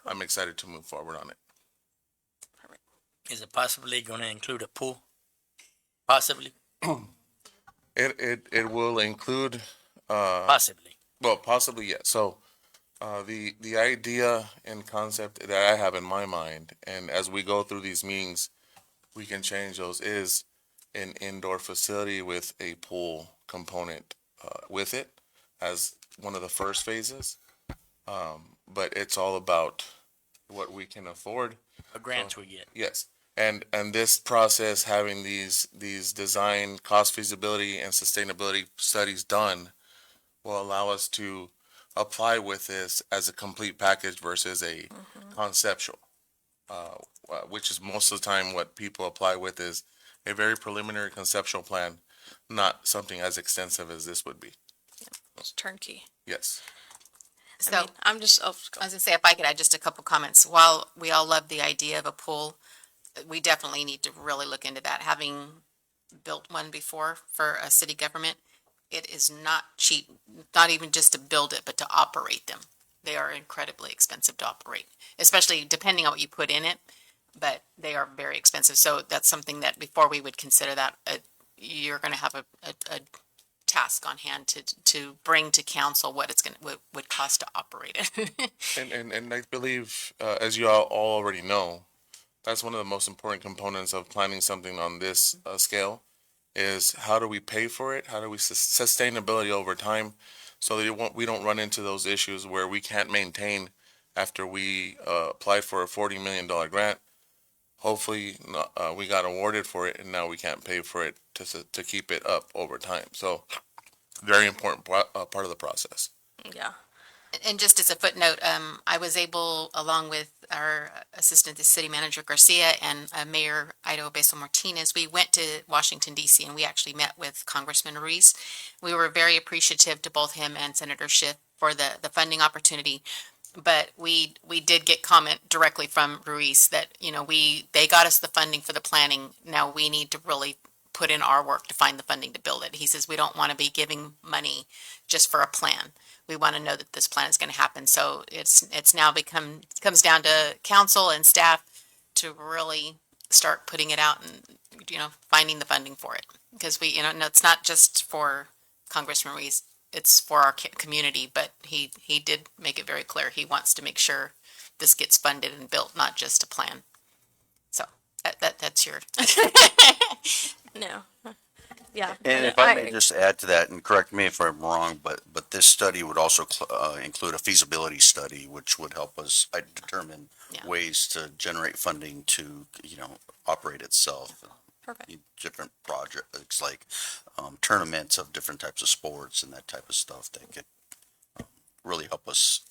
I'm excited to move forward on it. Is it possibly going to include a pool? Possibly? It will include Possibly. well, possibly, yes. So the idea and concept that I have in my mind, and as we go through these meetings, we can change those, is an indoor facility with a pool component with it as one of the first phases. But it's all about what we can afford. The grants we get. Yes. And this process, having these design, cost feasibility, and sustainability studies done, will allow us to apply with this as a complete package versus a conceptual, which is most of the time what people apply with is a very preliminary conceptual plan, not something as extensive as this would be. It's turnkey. Yes. So I'm just, I was gonna say, if I could add just a couple comments. While we all love the idea of a pool, we definitely need to really look into that. Having built one before for a city government, it is not cheap, not even just to build it, but to operate them. They are incredibly expensive to operate, especially depending on what you put in it, but they are very expensive. So that's something that before we would consider that, you're going to have a task on hand to bring to council what it's would cost to operate it. And I believe, as you all already know, that's one of the most important components of planning something on this scale, is how do we pay for it? How do we sustainability over time, so that we don't run into those issues where we can't maintain after we applied for a $40 million grant. Hopefully we got awarded for it and now we can't pay for it to keep it up over time. So very important part of the process. yeah. And just as a footnote, I was able, along with our assistant, the city manager Garcia, and Mayor Idaho Beso Martinez, we went to Washington DC and we actually met with Congressman Ruiz. We were very appreciative to both him and Senator Schiff for the funding opportunity. But we did get comment directly from Ruiz that, they got us the funding for the planning. Now we need to really put in our work to find the funding to build it. He says, we don't want to be giving money just for a plan. We want to know that this plan is going to happen. So it's now comes down to council and staff to really start putting it out and, finding the funding for it. Because no, it's not just for Congressman Ruiz, it's for our community, but he did make it very clear he wants to make sure this gets funded and built, not just a plan. So that's your. No. Yeah. And if I may just add to that, and correct me if I'm wrong, but this study would also include a feasibility study, which would help us determine ways to generate funding to, operate itself. Perfect. Different projects like tournaments of different types of sports and that type of stuff that could really help us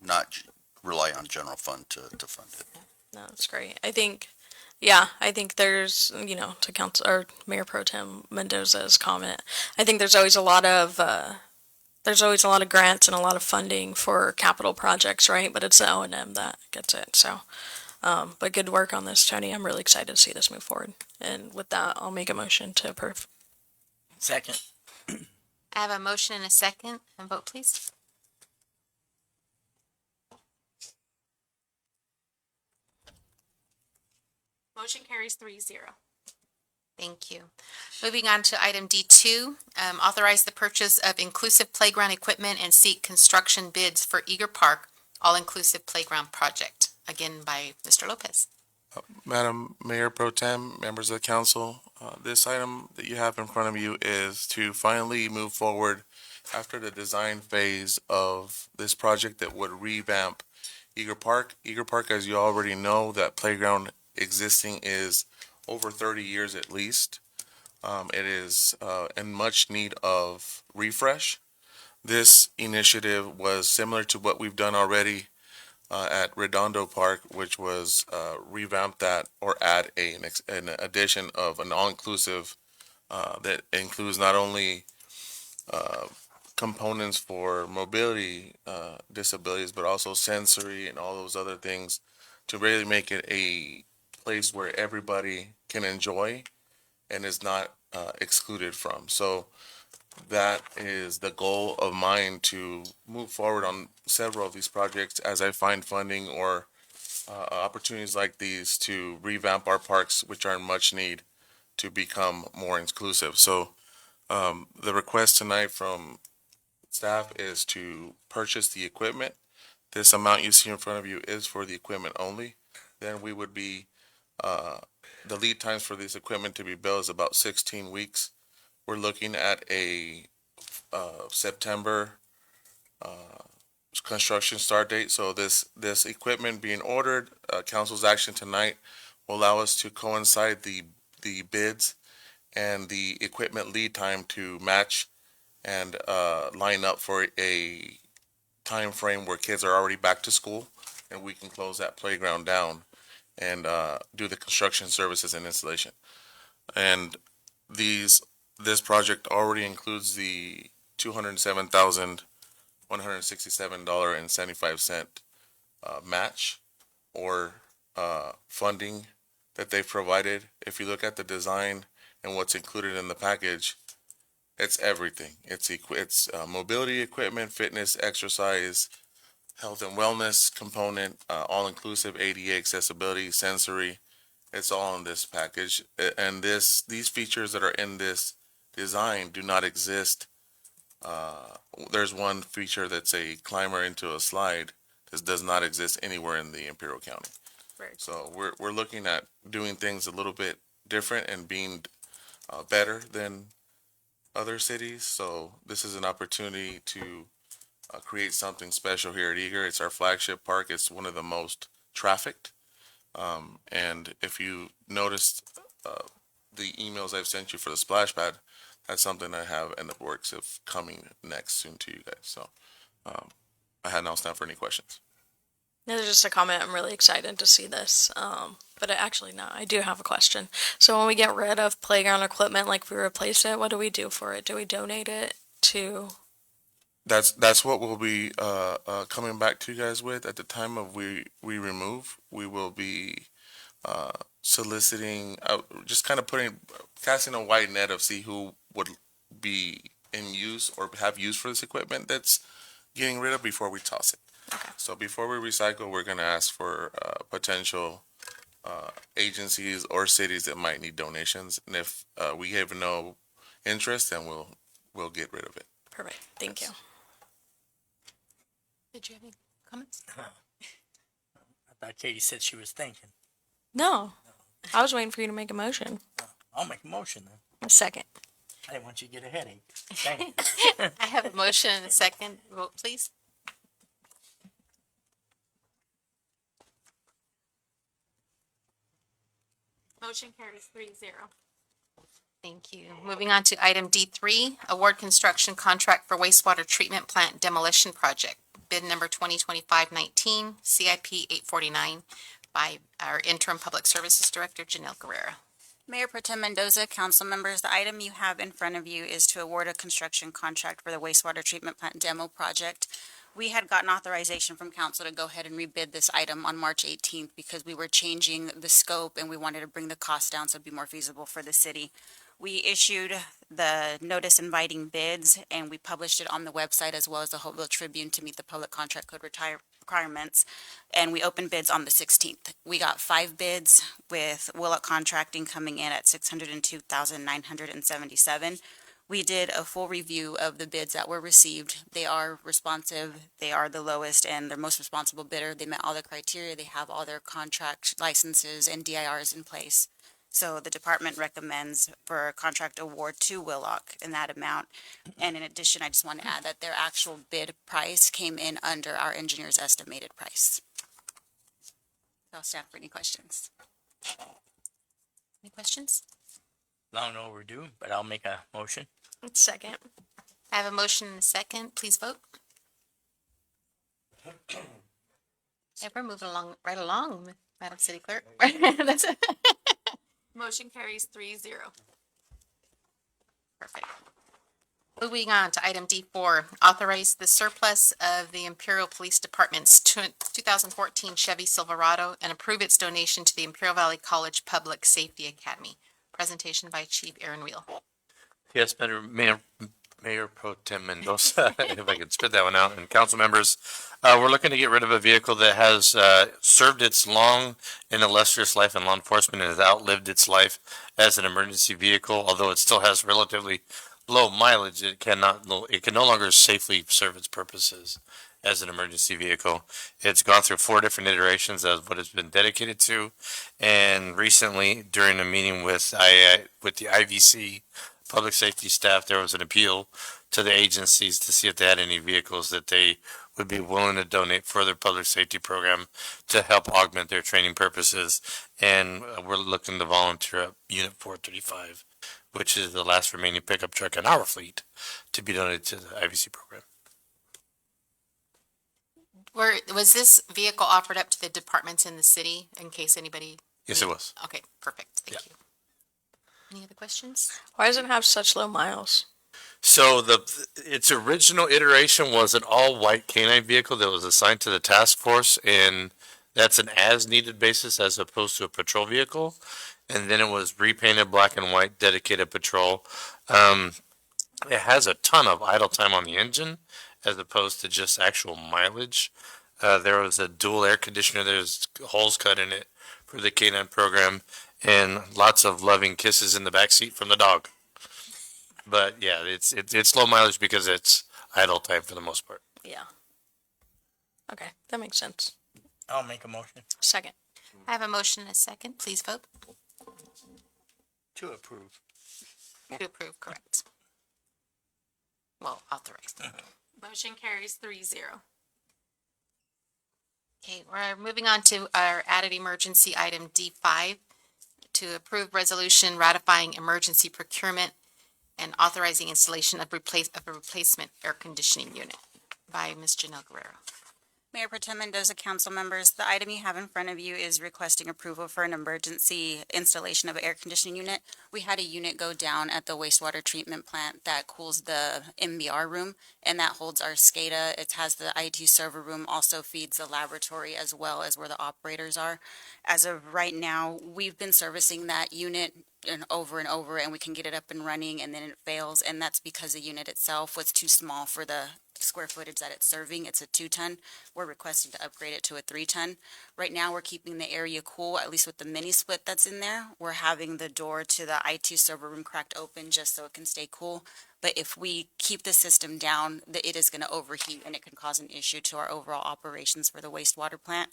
not rely on general fund to fund it. No, that's great. I think there's, to Council or Mayor Pro Tem Mendoza's comment, I think there's always a lot of grants and a lot of funding for capital projects, right? But it's the O&M that gets it. So, but good work on this, Tony. I'm really excited to see this move forward. And with that, I'll make a motion to approve. Second. I have a motion and a second. And vote, please. Motion carries 3-0. Thank you. Moving on to item D2, authorize the purchase of inclusive playground equipment and seek construction bids for Eager Park all-inclusive playground project. Again, by Mr. Lopez. Madam Mayor Pro Tem, members of the council, this item that you have in front of you is to finally move forward after the design phase of this project that would revamp Eager Park. Eager Park, as you already know, that playground existing is over 30 years at least. It is in much need of refresh. This initiative was similar to what we've done already at Redondo Park, which was revamp that or add an addition of an all-inclusive that includes not only components for mobility disabilities, but also sensory and all those other things to really make it a place where everybody can enjoy and is not excluded from. So that is the goal of mine, to move forward on several of these projects as I find funding or opportunities like these to revamp our parks, which are in much need to become more inclusive. So the request tonight from staff is to purchase the equipment. This amount you see in front of you is for the equipment only. Then we would be, the lead times for this equipment to be built is about 16 weeks. We're looking at a September construction start date. So this equipment being ordered, council's action tonight will allow us to coincide the bids and the equipment lead time to match and line up for a time frame where kids are already back to school and we can close that playground down and do the construction services and installation. And this project already includes the $207,167.75 match or funding that they've provided. If you look at the design and what's included in the package, it's everything. It's mobility equipment, fitness, exercise, health and wellness component, all-inclusive ADA accessibility, sensory. It's all in this package. And these features that are in this design do not exist. There's one feature that's a climber into a slide. This does not exist anywhere in the Imperial County. Right. So we're looking at doing things a little bit different and being better than other cities. So this is an opportunity to create something special here at Eager. It's our flagship park. It's one of the most trafficked. And if you noticed the emails I've sent you for the splash pad, that's something I have in the works of coming next soon to you guys. So I had now stand for any questions. No, there's just a comment. I'm really excited to see this. But I do have a question. So when we get rid of playground equipment, like we replace it, what do we do for it? Do we donate it to? That's what we'll be coming back to you guys with at the time of we remove. We will be soliciting, just kind of casting a wide net of see who would be in use or have use for this equipment that's getting rid of before we toss it. So before we recycle, we're gonna ask for, potential, agencies or cities that might need donations. And if, we have no interest, then we'll get rid of it. Perfect. Thank you. Did you have any comments? I thought Katie said she was thinking. No, I was waiting for you to make a motion. I'll make a motion then. A second. I didn't want you to get a headache. Thank you. I have a motion and a second. Vote, please. Motion carries 3-0. Thank you. Moving on to item D3, award construction contract for wastewater treatment plant demolition project. Bid number 2025-19, CIP 849 by our interim public services director, Janelle Guerrera. Mayor Pro Tem Mendoza, council members, the item you have in front of you is to award a construction contract for the wastewater treatment plant demo project. We had gotten authorization from council to go ahead and rebid this item on March 18th because we were changing the scope and we wanted to bring the cost down so it'd be more feasible for the city. We issued the notice inviting bids and we published it on the website as well as the Hopeville Tribune to meet the public contract code requirements. And we opened bids on the 16th. We got 5 bids with Willock Contracting coming in at $602,977. We did a full review of the bids that were received. They are responsive, they are the lowest and their most responsible bidder. They met all the criteria, they have all their contract licenses and DIRs in place. So the department recommends for a contract award to Willock in that amount. And in addition, I just want to add that their actual bid price came in under our engineer's estimated price. So I'll stand for any questions. Any questions? Long overdue, but I'll make a motion. Second. I have a motion and a second. Please vote. We're moving along, right along, Madam City Clerk. That's it. Motion carries 3-0. Perfect. Moving on to item D4, authorize the surplus of the Imperial Police Department's 2014 Chevy Silverado and approve its donation to the Imperial Valley College Public Safety Academy. Presentation by Chief Aaron Wheel. Yes, Mayor Pro Tem Mendoza, if I could spit that one out, and council members, we're looking to get rid of a vehicle that has served its long and illustrious life in law enforcement and has outlived its life as an emergency vehicle. Although it still has relatively low mileage, it can no longer safely serve its purposes as an emergency vehicle. It's gone through 4 different iterations of what it's been dedicated to, and recently, during a meeting with the IVC public safety staff, there was an appeal to the agencies to see if they had any vehicles that they would be willing to donate for their public safety program to help augment their training purposes. And we're looking to volunteer up Unit 435, which is the last remaining pickup truck in our fleet, to be donated to the IVC program. Was this vehicle offered up to the departments in the city in case anybody? Yes, it was. Okay, perfect. Thank you. Any other questions? Why does it have such low miles? So its original iteration was an all-white canine vehicle that was assigned to the task force, and that's an as-needed basis as opposed to a patrol vehicle. And then it was repainted black and white, dedicated patrol. It has a ton of idle time on the engine as opposed to just actual mileage. There was a dual air conditioner. There's holes cut in it for the canine program, and lots of loving kisses in the back seat from the dog. But yeah, it's low mileage because it's idle time for the most part. Yeah. Okay, that makes sense. I'll make a motion Second. I have a motion and a second. Please vote. to approve. To approve, correct. Well, authorize. Motion carries 3-0. Okay, we're moving on to our added emergency item D5 to approve resolution ratifying emergency procurement and authorizing installation of a replacement air conditioning unit by Ms. Janelle Guerrero. Mayor Pro Tem Mendoza, council members, the item you have in front of you is requesting approval for an emergency installation of an air conditioning unit. We had a unit go down at the wastewater treatment plant that cools the MBR room, and that holds our SCADA. It has the IT server room, also feeds the laboratory as well as where the operators are. As of right now, we've been servicing that unit and over, and we can get it up and running, and then it fails, and that's because the unit itself was too small for the square footage that it's serving. It's a 2-ton. We're requesting to upgrade it to a 3-ton. Right now, we're keeping the area cool, at least with the mini split that's in there. We're having the door to the IT server room cracked open just so it can stay cool. But if we keep the system down, it is going to overheat and it can cause an issue to our overall operations for the wastewater plant.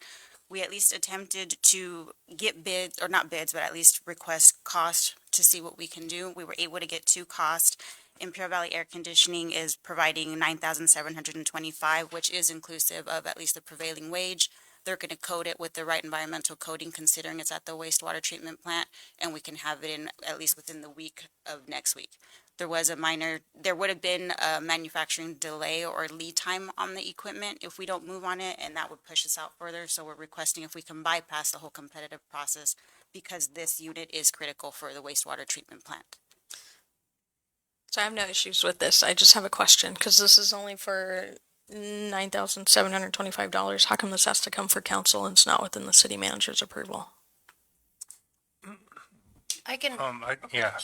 We at least attempted to get bids, or not bids, but at least request cost to see what we can do. We were able to get 2 costs. Imperial Valley Air Conditioning is providing $9,725, which is inclusive of at least the prevailing wage. They're going to code it with the right environmental coding, considering it's at the wastewater treatment plant, and we can have it in at least within the week of next week. There would have been a manufacturing delay or lead time on the equipment if we don't move on it, and that would push us out further. So we're requesting if we can bypass the whole competitive process, because this unit is critical for the wastewater treatment plant. So I have no issues with this. I just have a question, because this is only for $9,725. How come this has to come for council and it's not within the city manager's approval? I can, Yeah,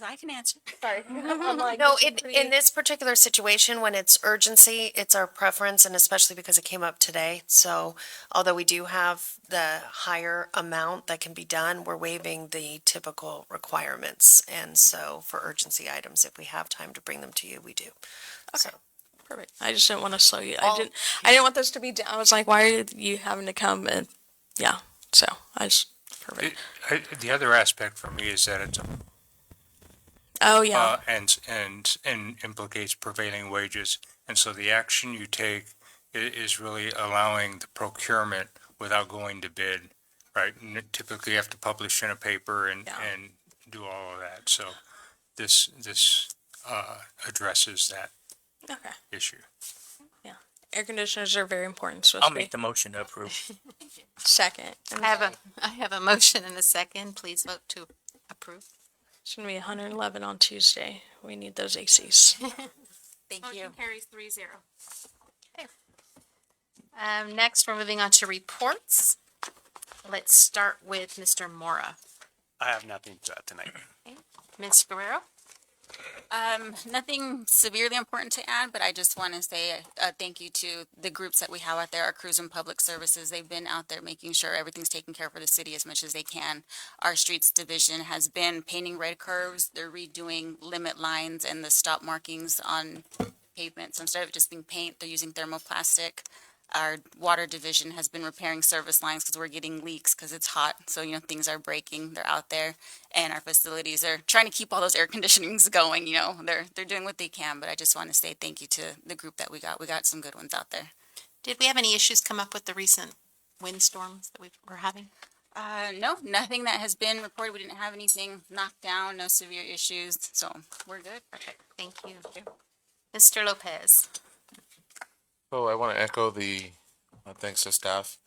I can answer. Sorry. no, in this particular situation, when it's urgency, it's our preference, and especially because it came up today. So although we do have the higher amount that can be done, we're waiving the typical requirements. And so for urgency items, if we have time to bring them to you, we do. Okay. Perfect. I just didn't want to slow you. I didn't want this to be, I was like, why are you having to come? And yeah, so I just, perfect. the other aspect for me is that it's Oh, yeah. and implicates prevailing wages. And so the action you take is really allowing the procurement without going to bid, right? And typically you have to publish in a paper and do all of that. So this addresses that issue. Yeah. Air conditioners are very important. So I'll make the motion to approve. Second. I have a motion and a second. Please vote to approve. It's going to be 111 on Tuesday. We need those ACs. Thank you. Motion carries 3-0. Next, we're moving on to reports. Let's start with Mr. Mora. I have nothing to add tonight. Ms. Guerrero? Nothing severely important to add, but I just want to say thank you to the groups that we have out there, our crews and public services. They've been out there making sure everything's taken care of for the city as much as they can. Our streets division has been painting red curves. They're redoing limit lines and the stop markings on pavements. Instead of it just being paint, they're using thermoplastic. Our water division has been repairing service lines because we're getting leaks because it's hot. So, things are breaking. They're out there. And our facilities are trying to keep all those air conditionings going. They're doing what they can. But I just want to say thank you to the group that we got. We got some good ones out there. Did we have any issues come up with the recent windstorms that we're having? No, nothing that has been reported. We didn't have anything knocked down, no severe issues. So we're good. Perfect. Thank you. Mr. Lopez? So I want to echo the thanks to staff.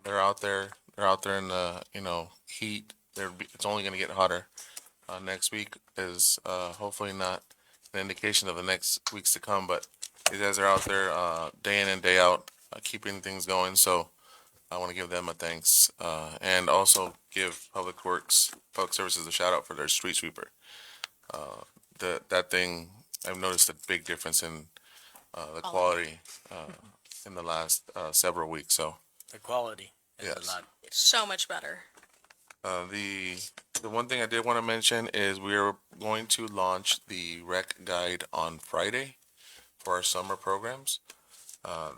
They're out there. They're out there in the heat. It's only going to get hotter. Next week is hopefully not an indication of the next weeks to come, but these guys are out there day in and day out, keeping things going. So I want to give them a thanks, and also give Public Services a shout out for their street sweeper. That thing, I've noticed a big difference in the quality in the last several weeks. So The quality is Yes. a lot. So much better. the one thing I did want to mention is we are going to launch the rec guide on Friday for our summer programs.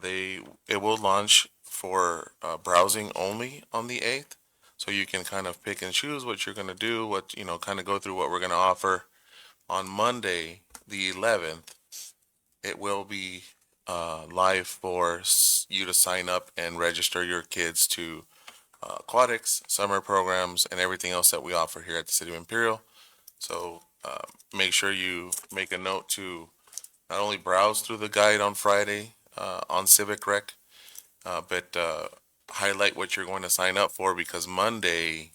It will launch for browsing only on the 8th, so you can kind of pick and choose what you're going to do, kind of go through what we're going to offer. On Monday, the 11th, it will be live for you to sign up and register your kids to aquatics, summer programs, and everything else that we offer here at the City of Imperial. So make sure you make a note to not only browse through the guide on Friday on Civic Rec, but highlight what you're going to sign up for, because Monday,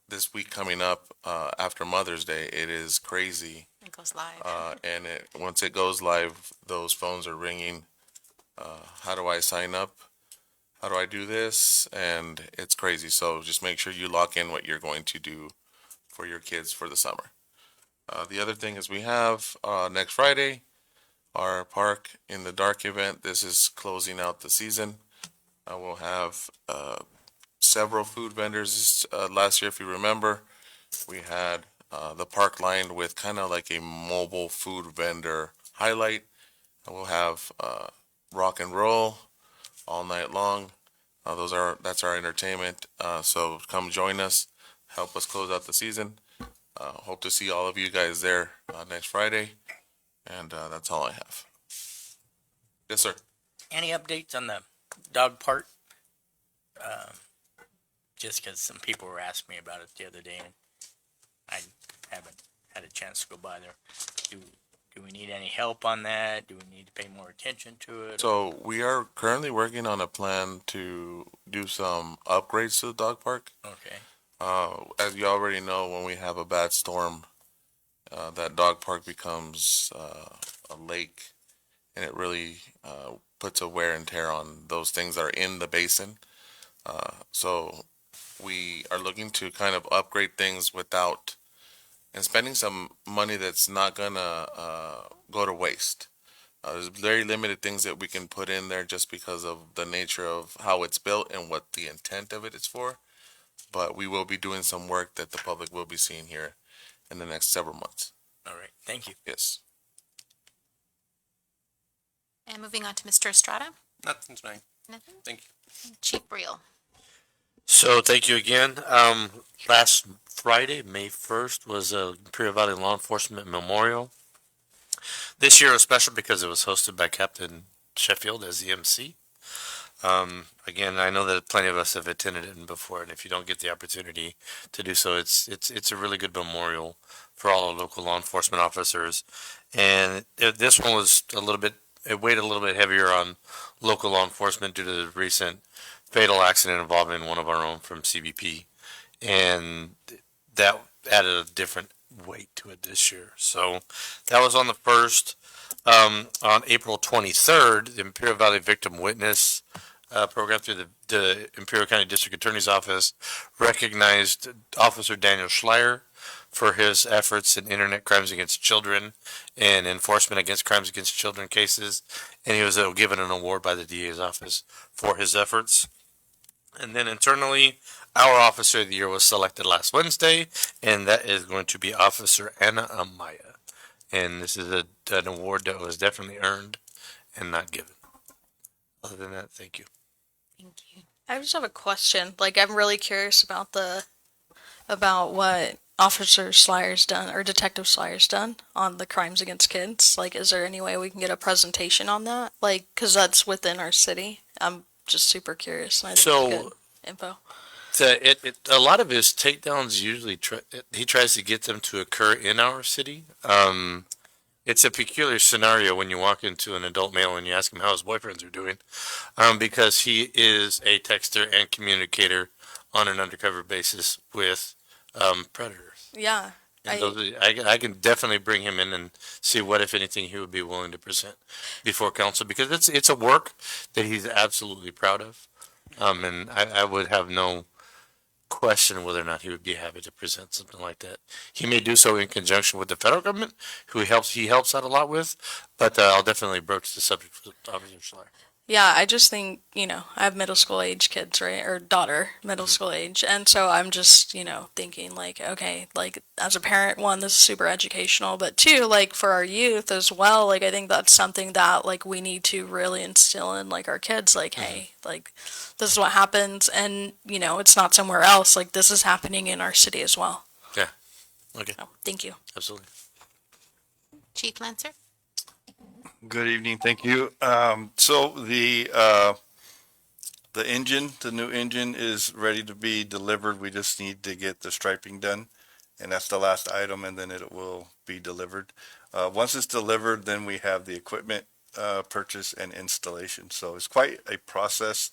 this week coming up, after Mother's Day, it is crazy. It goes live. And once it goes live, those phones are ringing. How do I sign up? How do I do this? And it's crazy. So just make sure you lock in what you're going to do for your kids for the summer. The other thing is we have next Friday our Park in the Dark event. This is closing out the season. We'll have several food vendors. Last year, if you remember, we had the park lined with kind of like a mobile food vendor highlight. We'll have rock and roll all night long. That's our entertainment. So come join us, help us close out the season. Hope to see all of you guys there next Friday. And that's all I have. Yes, sir. Any updates on the dog park? Just because some people were asking me about it the other day, and I haven't had a chance to go by there. Do we need any help on that? Do we need to pay more attention to it? So we are currently working on a plan to do some upgrades to the dog park. Okay. As you already know, when we have a bad storm, that dog park becomes a lake, and it really puts a wear and tear on those things that are in the basin. So we are looking to kind of upgrade things without and spending some money that's not gonna go to waste. There's very limited things that we can put in there just because of the nature of how it's built and what the intent of it is for. But we will be doing some work that the public will be seeing here in the next several months. All right. Thank you. Yes. And moving on to Mr. Estrada. Nothing tonight. Nothing? Thank you. Chief Briel. So thank you again. Last Friday, May 1st, was a Imperial Valley Law Enforcement Memorial. This year was special because it was hosted by Captain Sheffield as the MC. Again, I know that plenty of us have attended it before, and if you don't get the opportunity to do so, it's a really good memorial for all the local law enforcement officers. And this one was it weighed a little bit heavier on local law enforcement due to the recent fatal accident involving one of our own from CBP. And that added a different weight to it this year. So that was on the 1st. On April 23rd, the Imperial Valley Victim Witness program through the Imperial County District Attorney's Office recognized Officer Daniel Schleier for his efforts in internet crimes against children and enforcement against crimes against children cases. And he was given an award by the DA's office for his efforts. And then internally, our Officer of the Year was selected last Wednesday, and that is going to be Officer Anna Amaya. And this is an award that was definitely earned and not given. Other than that, thank you. Thank you. I just have a question. Like, I'm really curious about what Officer Schleier's done, or Detective Schleier's done on the crimes against kids. Like, is there any way we can get a presentation on that? Like, because that's within our city. I'm just super curious. And I think it's good info. A lot of his takedowns usually he tries to get them to occur in our city. It's a peculiar scenario when you walk into an adult male and you ask him how his boyfriends are doing, because he is a texter and communicator on an undercover basis with predators. Yeah. And I can definitely bring him in and see what, if anything, he would be willing to present before council, because it's a work that he's absolutely proud of. And I would have no question whether or not he would be happy to present something like that. He may do so in conjunction with the federal government, who he helps out a lot with, but I'll definitely broach the subject with Officer Schleier. Yeah, I just think, I have middle school age kids, right? Or daughter, middle school age. And so I'm just, thinking like, okay, like as a parent, one, this is super educational, but two, like for our youth as well, like I think that's something that like we need to really instill in like our kids, like, hey, like this is what happens, and it's not somewhere else. Like this is happening in our city as well. Yeah. Okay. So, thank you. Absolutely. Chief Lancer. Good evening, thank you. So the engine, the new engine is ready to be delivered. We just need to get the striping done, and that's the last item, and then it will be delivered. Once it's delivered, then we have the equipment purchase and installation. So it's quite a process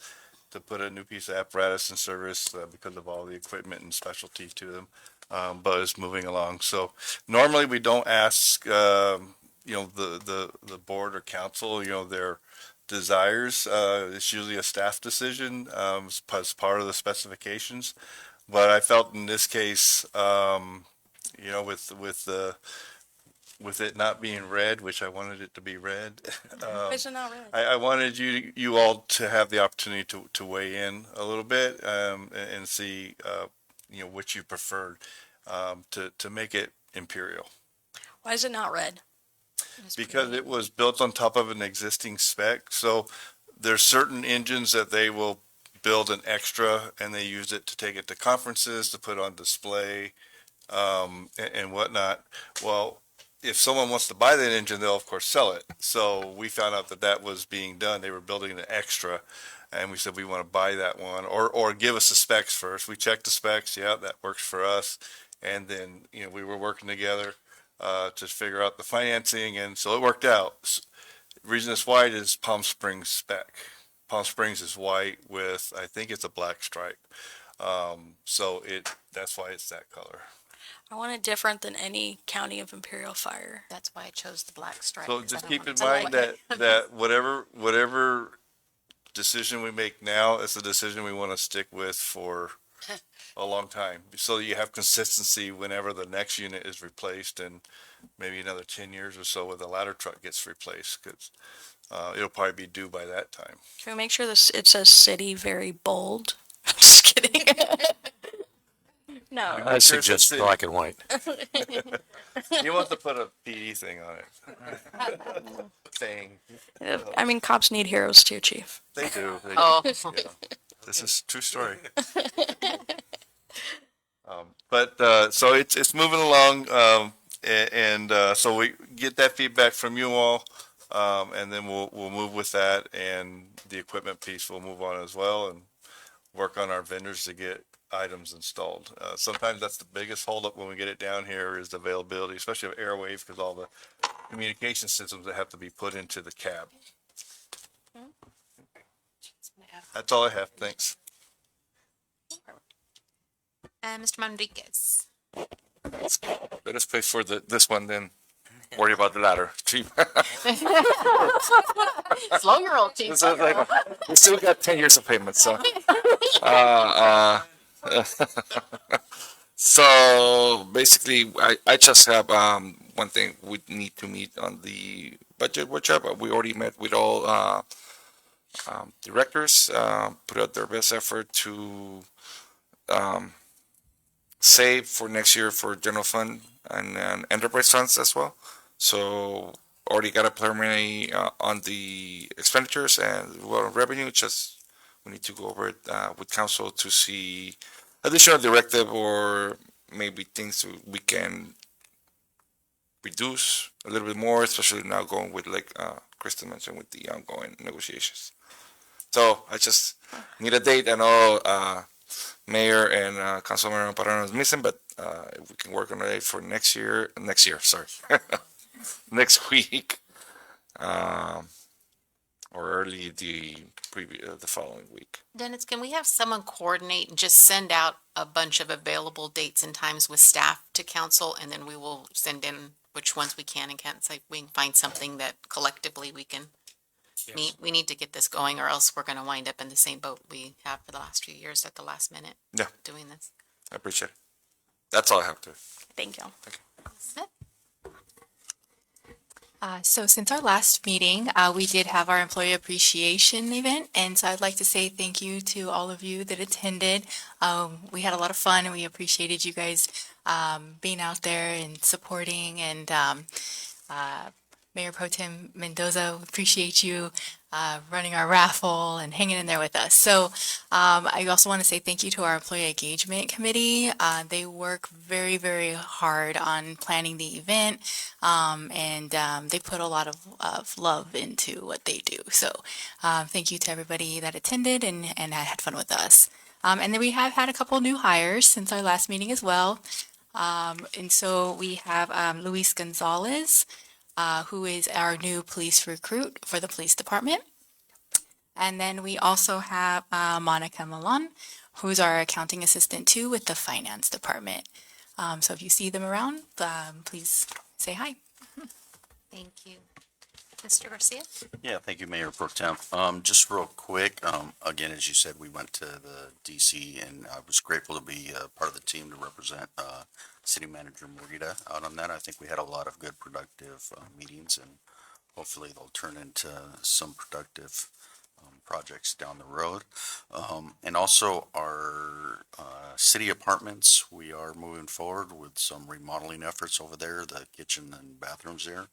to put a new piece of apparatus in service because of all the equipment and specialty to them. But it's moving along. So normally we don't ask, the board or council, their desires. It's usually a staff decision, as part of the specifications. But I felt in this case, with it not being red, which I wanted it to be red. Is it not red? I wanted you all to have the opportunity to weigh in a little bit, and see, what you preferred, to make it Imperial. Why is it not red? Because it was built on top of an existing spec, so there's certain engines that they will build an extra, and they use it to take it to conferences, to put on display, and whatnot. Well, if someone wants to buy that engine, they'll of course sell it. So we found out that was being done. They were building an extra, and we said we want to buy that one, or give us the specs first. We checked the specs. Yeah, that works for us. And then we were working together to figure out the financing, and so it worked out. The reason it's white is Palm Springs spec. Palm Springs is white with, I think it's a black stripe. So that's why it's that color. I want it different than any County of Imperial fire. That's why I chose the black stripe. So 'cause I just don't keep in want- I mind don't want- that whatever decision we make now is the decision we want to stick with for a long time. So you have consistency whenever the next unit is replaced, and maybe another 10 years or so when the ladder truck gets replaced, because it'll probably be due by that time. Can we make sure it says city very bold? Just kidding. No. I suggest black and white. You want to put a PD thing on it. Thing. I mean, cops need heroes too, Chief. They do. Oh. Yeah. This is a true story. But so it's moving along, and so we get that feedback from you all, and then we'll move with that, and the equipment piece will move on as well, and work on our vendors to get items installed. Sometimes that's the biggest holdup when we get it down here is the availability, especially of Airwave, because all the communication systems that have to be put into the cab. That's all I have. Thanks. Mr. Manriquez. Let us pay for this one, then worry about the ladder. Cheap. Slow your roll, Chief. So, we still got 10 years of payment, so. So basically, I just have one thing we need to meet on the budget workshop. We already met with all directors, put out their best effort to save for next year for general fund and enterprise funds as well. So already got a preliminary on the expenditures and revenue. Just we need to go over it with council to see additional directive or maybe things we can reduce a little bit more, especially now going with, like Kristen mentioned, with the ongoing negotiations. So I just need a date. I know Mayor and Councilmember Parano is missing, but if we can work on it for next year, sorry, next week, or early the following week. Dennis, can we have someone coordinate and just send out a bunch of available dates and times with staff to council, and then we will send in which ones we can and can't, so we can find something that collectively we can meet. We need to get this going, or else we're gonna wind up in the same boat we have for the last few years at the last minute. Yeah. Doing this. I appreciate it. That's all I have to. Thank you. Smith? So since our last meeting, we did have our employee appreciation event, and so I'd like to say thank you to all of you that attended. We had a lot of fun, and we appreciated you guys being out there and supporting, and Mayor Pro Tem Mendoza, appreciate you running our raffle and hanging in there with us. So I also want to say thank you to our Employee Engagement Committee. They work very, very hard on planning the event, and they put a lot of love into what they do. So thank you to everybody that attended and had fun with us. And then we have had a couple new hires since our last meeting as well. And so we have Luis Gonzalez, who is our new police recruit for the police department. And then we also have Monica Milan, who's our accounting assistant too with the finance department. So if you see them around, please say hi. Thank you. Mr. Garcia? Yeah, thank you, Mayor Pro Tem. Just real quick, again, as you said, we went to the DC and I was grateful to be part of the team to represent City Manager Morita out on that. I think we had a lot of good, productive meetings and hopefully they'll turn into some productive projects down the road. And also our city apartments, we are moving forward with some remodeling efforts over there, the kitchen and bathrooms there.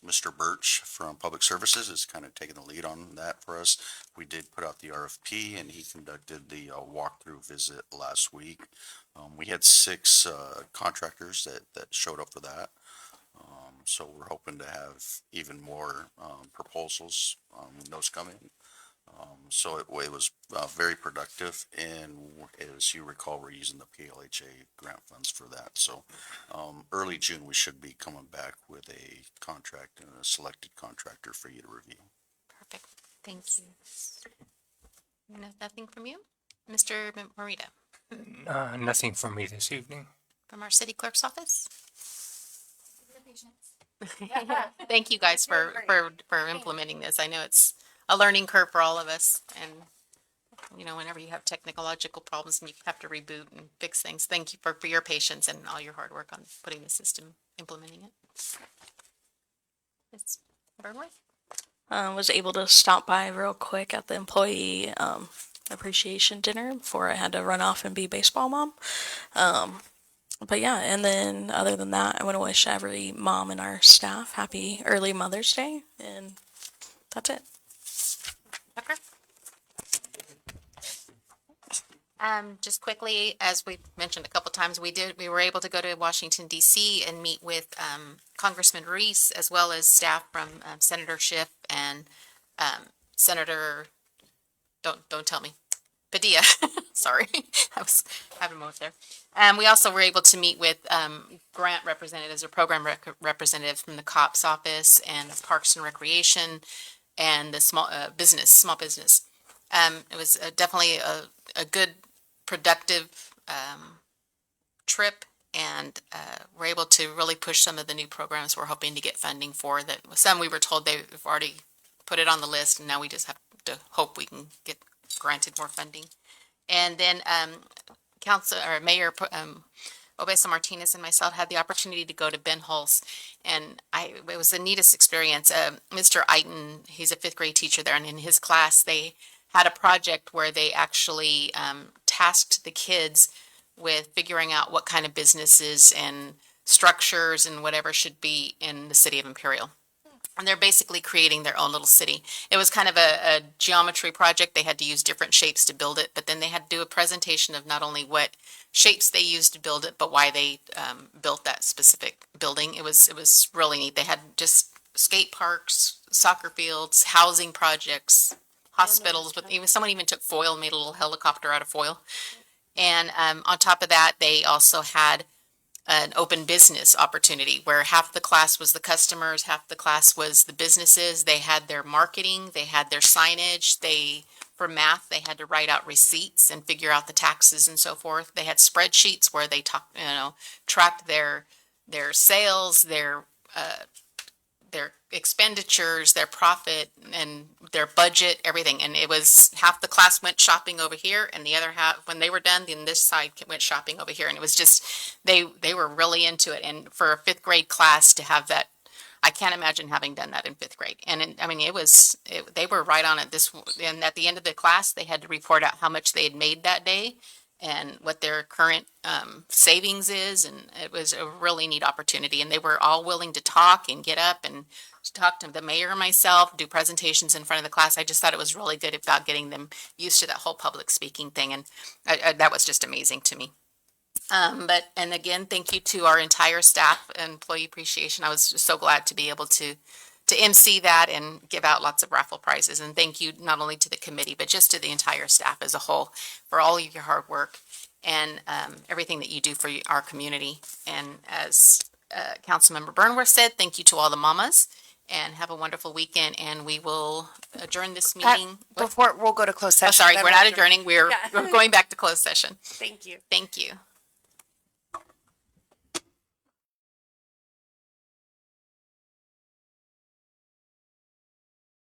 Mr. Birch from Public Services is kind of taking the lead on that for us. We did put out the RFP and he conducted the walkthrough visit last week. We had 6 contractors that showed up for that. So we're hoping to have even more proposals when those come in. So it was very productive, and as you recall, we're using the PLHA grant funds for that. So early June, we should be coming back with a contract and a selected contractor for you to review. Perfect. Thank you. Nothing from you? Mr. Morita, Nothing from me this evening. from our city clerk's office? Thank you guys for implementing this. I know it's a learning curve for all of us. And, you know, whenever you have technological problems and you have to reboot and fix things, thank you for your patience and all your hard work on putting the system, implementing it. Ms. Burnworth? Was able to stop by real quick at the employee appreciation dinner before I had to run off and be baseball mom. But yeah, and then other than that, I want to wish every mom in our staff happy early Mother's Day, and that's it. Tucker? Just quickly, as we mentioned a couple times, we were able to go to Washington DC and meet with Congressman Reese as well as staff from Senator Schiff and Senator, don't tell me, Padilla. Sorry, I was having a moment there. We also were able to meet with grant representatives or program representatives from the COPS office and Parks and Recreation and the small business. It was definitely a good, productive trip, and we're able to really push some of the new programs we're hoping to get funding for. That some we were told they've already put it on the list, and now we just have to hope we can get granted more funding. And then Mayor Obesa Martinez and myself had the opportunity to go to Ben Hulse, and it was the neatest experience. Mr. Eiton, he's a 5th grade teacher there, and in his class they had a project where they actually tasked the kids with figuring out what kind of businesses and structures and whatever should be in the city of Imperial. And they're basically creating their own little city. It was kind of a geometry project. They had to use different shapes to build it, but then they had to do a presentation of not only what shapes they used to build it, but why they built that specific building. It was really neat. They had just skate parks, soccer fields, housing projects, hospitals, but someone even took foil and made a little helicopter out of foil. And on top of that, they also had an open business opportunity where half the class was the customers, half the class was the businesses. They had their marketing, they had their signage, for math, they had to write out receipts and figure out the taxes and so forth. They had spreadsheets where they tracked their sales, their expenditures, their profit, and their budget, everything. And it was half the class went shopping over here, and the other half, when they were done, then this side went shopping over here. And it was just, they were really into it. And for a 5th grade class to have that, I can't imagine having done that in 5th grade. And they were right on it. And at the end of the class, they had to report out how much they had made that day and what their current savings is. And it was a really neat opportunity. And they were all willing to talk and get up and talk to the mayor and myself, do presentations in front of the class. I just thought it was really good about getting them used to that whole public speaking thing. And that was just amazing to me. And again, thank you to our entire staff, employee appreciation. I was just so glad to be able to MC that and give out lots of raffle prizes. And thank you not only to the committee, but just to the entire staff as a whole for all of your hard work and everything that you do for our community. And as Councilmember Burnworth said, thank you to all the mamas, and have a wonderful weekend, and we will adjourn this meeting. Before, we'll go to closed Oh, session. sorry, then we're we'll not adjourn. adjourning, we're Yeah. going back to closed session. Thank you. Thank you.